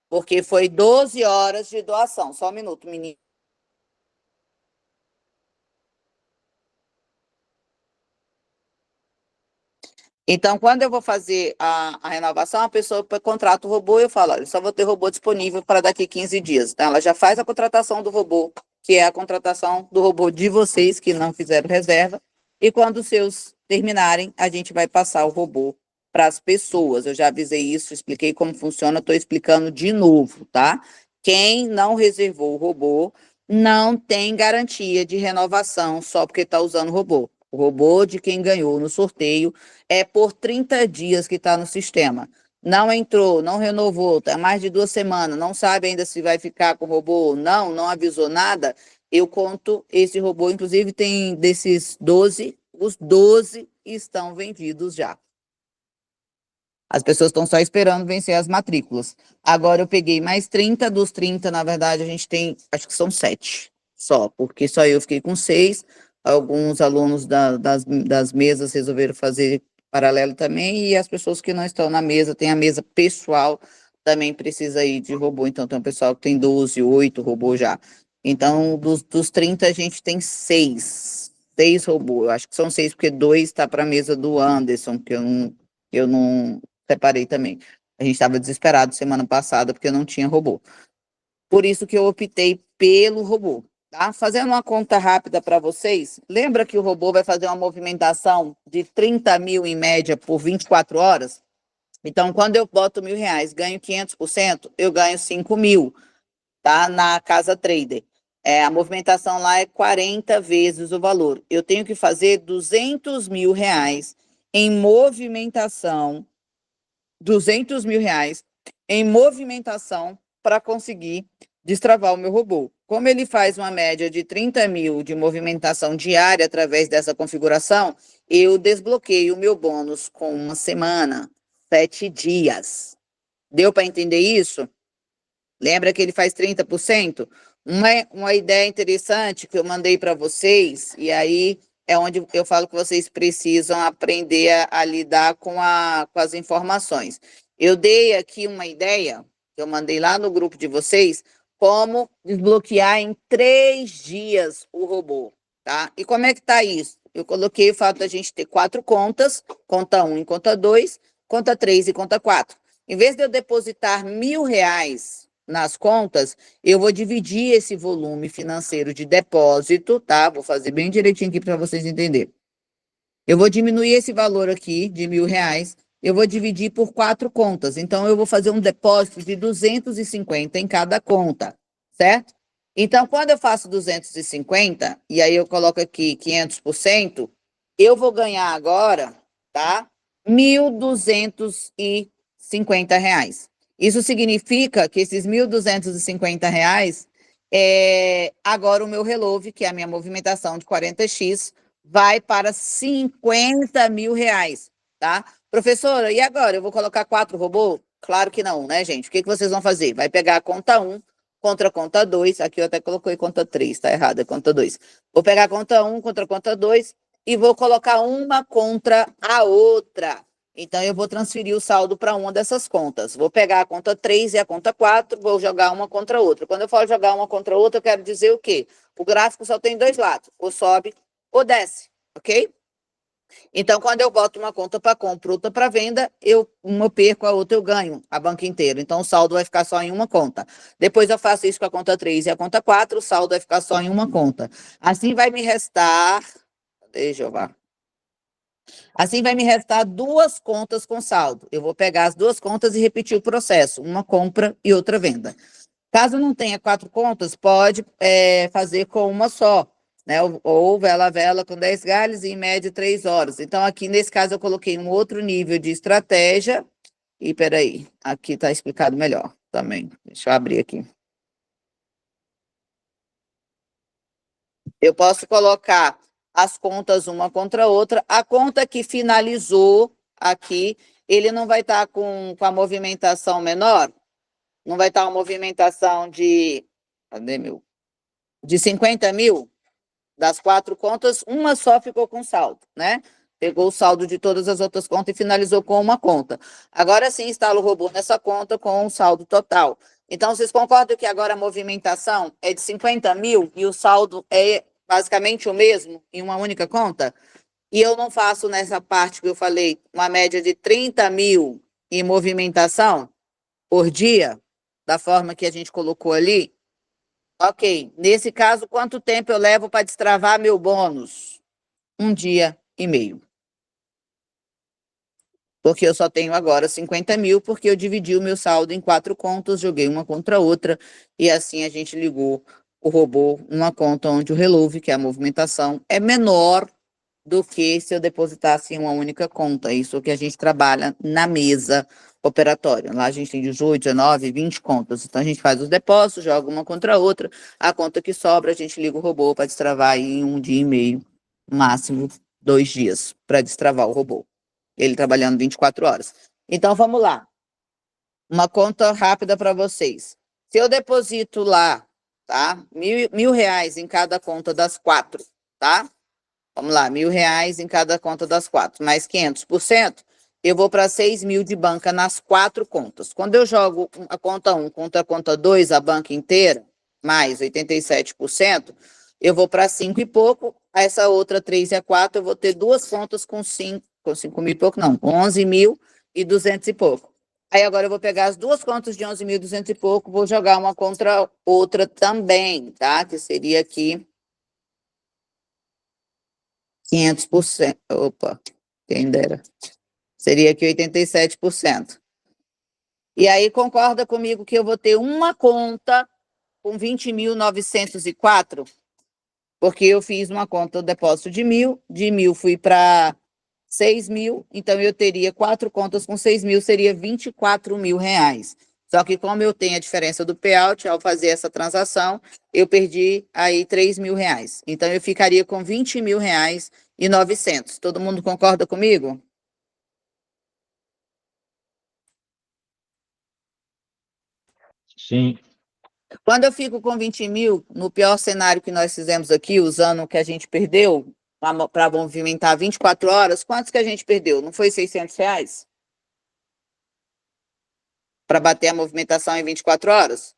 Porque foi 12 horas de doação. Só um minuto, menino. Então, quando eu vou fazer a renovação, a pessoa contrata o robô e eu falo, olha, só vou ter robô disponível para daqui 15 dias. Então, ela já faz a contratação do robô, que é a contratação do robô de vocês, que não fizeram reserva, e quando os seus terminarem, a gente vai passar o robô para as pessoas. Eu já avisei isso, expliquei como funciona, estou explicando de novo, tá? Quem não reservou o robô não tem garantia de renovação só porque está usando o robô. O robô de quem ganhou no sorteio é por 30 dias que está no sistema. Não entrou, não renovou, está mais de 2 semanas, não sabe ainda se vai ficar com o robô ou não, não avisou nada, eu conto esse robô, inclusive tem desses 12, os 12 estão vendidos já. As pessoas estão só esperando vencer as matrículas. Agora eu peguei mais 30, dos 30, na verdade, a gente tem, acho que são 7 só, porque só eu fiquei com 6. Alguns alunos das mesas resolveram fazer paralelo também, e as pessoas que não estão na mesa, tem a mesa pessoal, também precisa ir de robô. Então, tem um pessoal que tem 12, 8 robôs já. Então, dos 30, a gente tem 6 robôs. Eu acho que são 6, porque 2 está para a mesa do Anderson, que eu não separei também. A gente estava desesperado semana passada porque não tinha robô. Por isso que eu optei pelo robô, tá? Fazendo uma conta rápida para vocês, lembra que o robô vai fazer uma movimentação de 30 mil em média por 24 horas? Então, quando eu boto R$1.000, ganho 500%, eu ganho 5 mil. tá? Na Casa Trader. A movimentação lá é 40 vezes o valor. Eu tenho que fazer 200 mil reais em movimentação, 200 mil reais em movimentação para conseguir destravar o meu robô. Como ele faz uma média de 30 mil de movimentação diária através dessa configuração, eu desbloqueio o meu bônus com uma semana, 7 dias. Deu para entender isso? Lembra que ele faz 30%? Uma ideia interessante que eu mandei para vocês, e aí é onde eu falo que vocês precisam aprender a lidar com as informações. Eu dei aqui uma ideia, que eu mandei lá no grupo de vocês, como desbloquear em 3 dias o robô, tá? E como é que tá isso? Eu coloquei o fato da gente ter 4 contas, conta 1 e conta 2, conta 3 e conta 4. Em vez de eu depositar R$ 1.000 nas contas, eu vou dividir esse volume financeiro de depósito, tá? Vou fazer bem direitinho aqui para vocês entenderem. Eu vou diminuir esse valor aqui de R$ 1.000, eu vou dividir por 4 contas. Então, eu vou fazer um depósito de 250 em cada conta, certo? Então, quando eu faço 250, e aí eu coloco aqui 500%, eu vou ganhar agora, tá? R$ 1.250. Isso significa que esses R$ 1.250, agora o meu relove, que é a minha movimentação de 40x, vai para R$ 50 mil, tá? Professora, e agora? Eu vou colocar 4 robôs? Claro que não, né, gente? O que vocês vão fazer? Vai pegar a conta 1 contra a conta 2, aqui eu até coloquei conta 3, tá errado, é conta 2. Vou pegar a conta 1 contra a conta 2 e vou colocar uma contra a outra. Então, eu vou transferir o saldo para uma dessas contas. Vou pegar a conta 3 e a conta 4, vou jogar uma contra a outra. Quando eu falo jogar uma contra a outra, eu quero dizer o quê? O gráfico só tem 2 lados, ou sobe ou desce, ok? Então, quando eu boto uma conta para compra, outra para venda, uma eu perco, a outra eu ganho, a banca inteira. Então, o saldo vai ficar só em uma conta. Depois eu faço isso com a conta 3 e a conta 4, o saldo vai ficar só em uma conta. Assim vai me restar... Deixa eu ver. Assim vai me restar 2 contas com saldo. Eu vou pegar as 2 contas e repetir o processo, uma compra e outra venda. Caso não tenha 4 contas, pode fazer com uma só, né? Ou vela a vela com 10 galhos e em média 3 horas. Então, aqui nesse caso, eu coloquei um outro nível de estratégia. E peraí, aqui está explicado melhor também. Deixa eu abrir aqui. Eu posso colocar as contas uma contra a outra. A conta que finalizou aqui, ele não vai estar com a movimentação menor? Não vai estar uma movimentação de... Cadê meu? De 50 mil? Das 4 contas, uma só ficou com saldo, né? Pegou o saldo de todas as outras contas e finalizou com uma conta. Agora sim, instala o robô nessa conta com um saldo total. Então, vocês concordam que agora a movimentação é de 50 mil e o saldo é basicamente o mesmo em uma única conta? E eu não faço nessa parte que eu falei, uma média de 30 mil em movimentação por dia, da forma que a gente colocou ali? Ok, nesse caso, quanto tempo eu levo para destravar meu bônus? 1 dia e meio. Porque eu só tenho agora 50 mil, porque eu dividi o meu saldo em 4 contas, joguei uma contra a outra, e assim a gente ligou o robô numa conta onde o relove, que é a movimentação, é menor do que se eu depositasse em uma única conta. Isso é o que a gente trabalha na mesa operatória. Lá a gente tem 18, 19, 20 contas. Então, a gente faz os depósitos, joga uma contra a outra. A conta que sobra, a gente liga o robô para destravar em 1 dia e meio, máximo 2 dias, para destravar o robô. Ele trabalhando 24 horas. Então, vamos lá. Uma conta rápida para vocês. Se eu deposito lá, tá? R$ 1.000 em cada conta das 4, tá? Vamos lá, R$ 1.000 em cada conta das 4, mais 500%, eu vou para 6 mil de banca nas 4 contas. Quando eu jogo a conta 1 contra a conta 2, a banca inteira, mais 87%, eu vou para 5 e pouco, essa outra 3 e a 4, eu vou ter 2 contas com 5 mil e pouco, não, com 11.200 e pouco. Aí agora eu vou pegar as 2 contas de 11.200 e pouco, vou jogar uma contra outra também, tá? Que seria aqui 500%. Opa, quem dera. Seria aqui 87%. E aí concorda comigo que eu vou ter uma conta com 20.904, porque eu fiz uma conta do depósito de 1.000 fui para 6.000, então eu teria 4 contas com 6.000, seria 24 mil reais. Só que como eu tenho a diferença do payout, ao fazer essa transação, eu perdi aí 3 mil reais. Então eu ficaria com 20 mil reais e 900. Todo mundo concorda comigo? Sim. Quando eu fico com 20 mil, no pior cenário que nós fizemos aqui, usando o que a gente perdeu para movimentar 24 horas, quantos que a gente perdeu? Não foi 600 reais? Para bater a movimentação em 24 horas?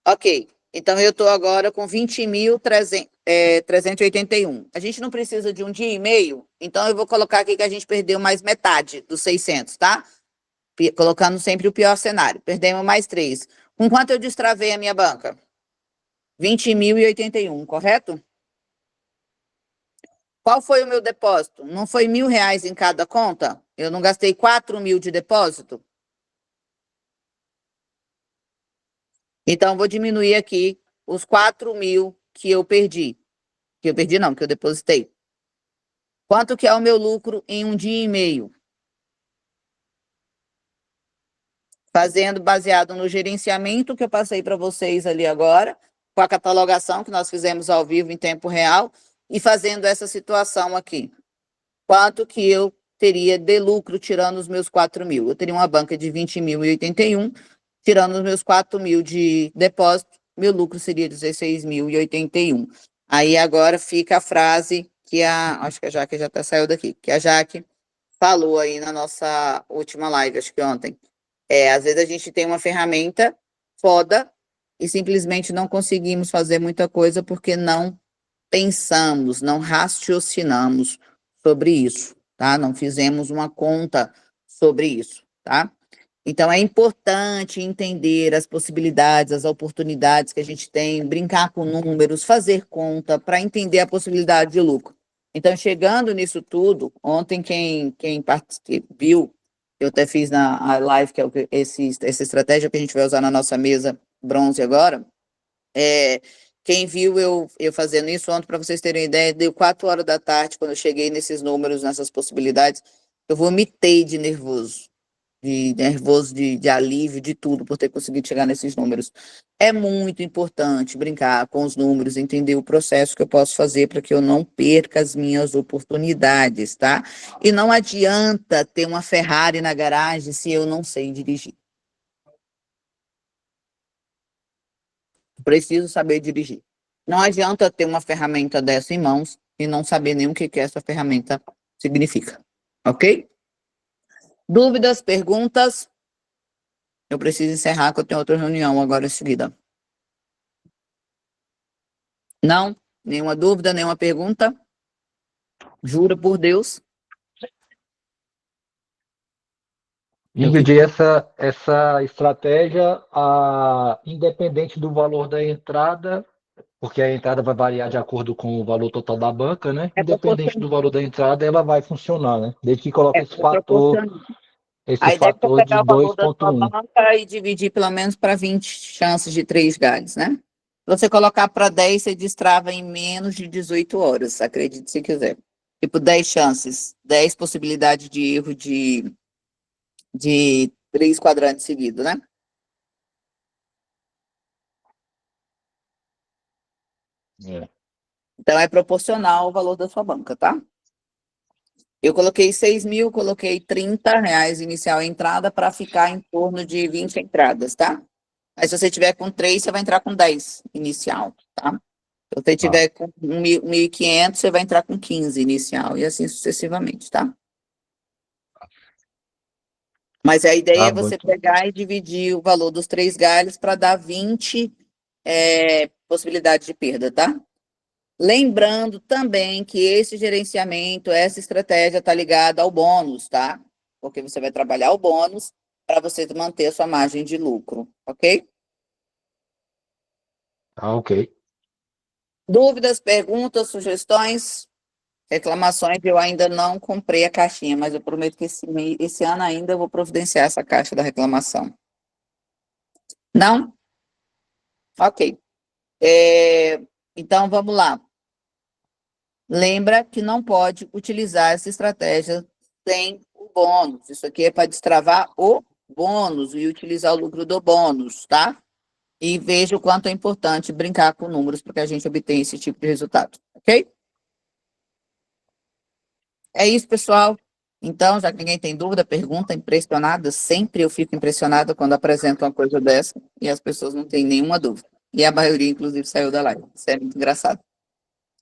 Ok. Então, eu estou agora com 20.381. A gente não precisa de um dia e meio, então eu vou colocar aqui que a gente perdeu mais metade dos 600, tá? Colocando sempre o pior cenário. Perdemos mais 3. Com quanto eu destravei a minha banca? 20.081, correto? Qual foi o meu depósito? Não foi R$ 1.000 em cada conta? Eu não gastei 4.000 de depósito? Então, vou diminuir aqui os 4.000 que eu perdi. Que eu perdi não, que eu depositei. Quanto que é o meu lucro em um dia e meio? Fazendo baseado no gerenciamento que eu passei para vocês ali agora, com a catalogação que nós fizemos ao vivo em tempo real, e fazendo essa situação aqui. Quanto que eu teria de lucro tirando os meus 4.000? Eu teria uma banca de 20.081, tirando os meus 4.000 de depósito, meu lucro seria 16.081. Aí agora fica a frase que acho que a Jaque já até saiu daqui, que a Jaque falou aí na nossa última live, acho que ontem. Às vezes a gente tem uma ferramenta foda e simplesmente não conseguimos fazer muita coisa porque não pensamos, não raciocinamos sobre isso, tá? Não fizemos uma conta sobre isso, tá? Então, é importante entender as possibilidades, as oportunidades que a gente tem, brincar com números, fazer conta para entender a possibilidade de lucro. Então, chegando nisso tudo, ontem quem viu, eu até fiz na live, que é essa estratégia que a gente vai usar na nossa mesa bronze agora, quem viu eu fazendo isso ontem, para vocês terem uma ideia, deu 4 horas da tarde, quando eu cheguei nesses números, nessas possibilidades, eu vomitei de nervoso, de alívio, de tudo, por ter conseguido chegar nesses números. É muito importante brincar com os números, entender o processo que eu posso fazer para que eu não perca as minhas oportunidades, tá? E não adianta ter uma Ferrari na garagem se eu não sei dirigir. Preciso saber dirigir. Não adianta ter uma ferramenta dessa em mãos e não saber nem o que essa ferramenta significa. Ok? Dúvidas, perguntas? Eu preciso encerrar, que eu tenho outra reunião agora em seguida. Não? Nenhuma dúvida, nenhuma pergunta? Jura por Deus? Dividir essa estratégia, independente do valor da entrada, porque a entrada vai variar de acordo com o valor total da banca, né? Independente do valor da entrada, ela vai funcionar, né? Desde que coloque esse fator A ideia é de pegar o valor da sua 2,1. banca e dividir pelo menos para 20 chances de 3 galhos, né? Se você colocar para 10, você destrava em menos de 18 horas, acredite se quiser. Tipo, 10 chances, 10 possibilidades de erro de 3 quadrantes seguidos, né? Então, é proporcional ao valor da sua banca, tá? Eu coloquei 6.000, coloquei R$ 30 inicial entrada para ficar em torno de 20 entradas, tá? Mas se você tiver com 3, você vai entrar com 10 inicial, tá? Se você tiver com 1.500, você vai entrar com 15 inicial, e assim sucessivamente, tá? Mas a ideia é você pegar e dividir o valor dos 3 galhos para dar 20 possibilidades de perda, tá? Lembrando também que esse gerenciamento, essa estratégia está ligada ao bônus, tá? Porque você vai trabalhar o bônus para você manter a sua margem de lucro, ok? Ok. Dúvidas, perguntas, sugestões, reclamações? Eu ainda não comprei a caixinha, mas eu prometo que esse ano ainda eu vou providenciar essa caixa da reclamação. Não? Ok. Então, vamos lá. Lembra que não pode utilizar essa estratégia sem o bônus. Isso aqui é para destravar o bônus e utilizar o lucro do bônus, tá? E veja o quanto é importante brincar com números para que a gente obtenha esse tipo de resultado, ok? É isso, pessoal. Então, já que ninguém tem dúvida, pergunta, impressionada, sempre eu fico impressionada quando apresento uma coisa dessa e as pessoas não têm nenhuma dúvida. E a maioria, inclusive, saiu da live. Isso é muito engraçado.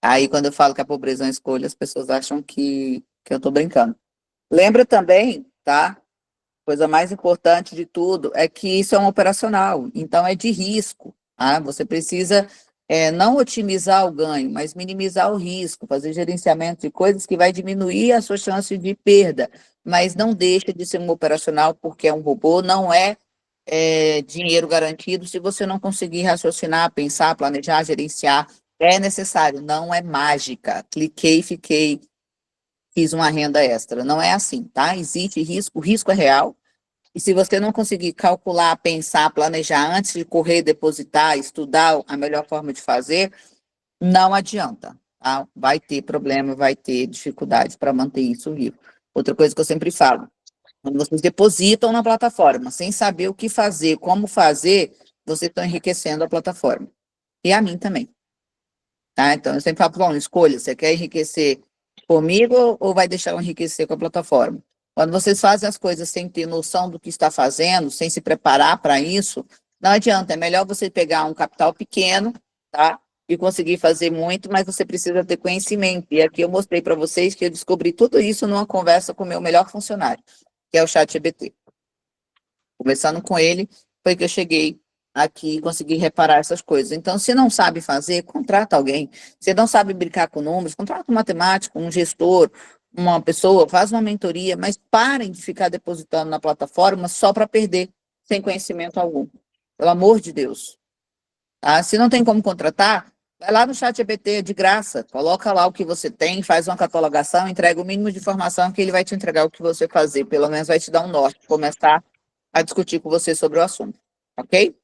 Aí, quando eu falo que a pobreza é uma escolha, as pessoas acham que eu estou brincando. Lembra também, tá? Coisa mais importante de tudo é que isso é um operacional, então é de risco. Tá? Você precisa não otimizar o ganho, mas minimizar o risco, fazer gerenciamento de coisas que vai diminuir a sua chance de perda, mas não deixa de ser um operacional porque é um robô, não é dinheiro garantido se você não conseguir raciocinar, pensar, planejar, gerenciar. É necessário, não é mágica. Cliquei, fiz uma renda extra. Não é assim, tá? Existe risco, o risco é real. E se você não conseguir calcular, pensar, planejar antes de correr, depositar, estudar a melhor forma de fazer, não adianta, tá? Vai ter problema, vai ter dificuldade para manter isso vivo. Outra coisa que eu sempre falo, quando vocês depositam na plataforma, sem saber o que fazer, como fazer, vocês estão enriquecendo a plataforma. E a mim também. Tá? Então, eu sempre falo, bom, escolha, você quer enriquecer comigo ou vai deixar eu enriquecer com a plataforma? Quando vocês fazem as coisas sem ter noção do que está fazendo, sem se preparar para isso, não adianta, é melhor você pegar um capital pequeno, tá? E conseguir fazer muito, mas você precisa ter conhecimento. E aqui eu mostrei para vocês que eu descobri tudo isso numa conversa com o meu melhor funcionário, que é o ChatGPT. Conversando com ele, foi que eu cheguei aqui e consegui reparar essas coisas. Então, se não sabe fazer, contrata alguém. Se não sabe brincar com números, contrata um matemático, um gestor, uma pessoa, faz uma mentoria, mas parem de ficar depositando na plataforma só para perder, sem conhecimento algum. Pelo amor de Deus. Tá? Se não tem como contratar, vai lá no ChatGPT, de graça, coloca lá o que você tem, faz uma catalogação, entrega o mínimo de informação que ele vai te entregar o que você fazer, pelo menos vai te dar um norte, começar a discutir com você sobre o assunto, ok?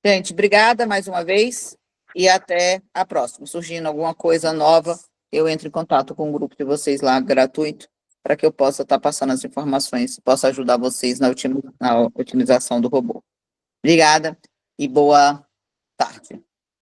Gente, obrigada mais uma vez e até a próxima. Surgindo alguma coisa nova, eu entro em contato com o grupo de vocês lá, gratuito, para que eu possa estar passando as informações, possa ajudar vocês na otimização do robô. Obrigada e boa tarde.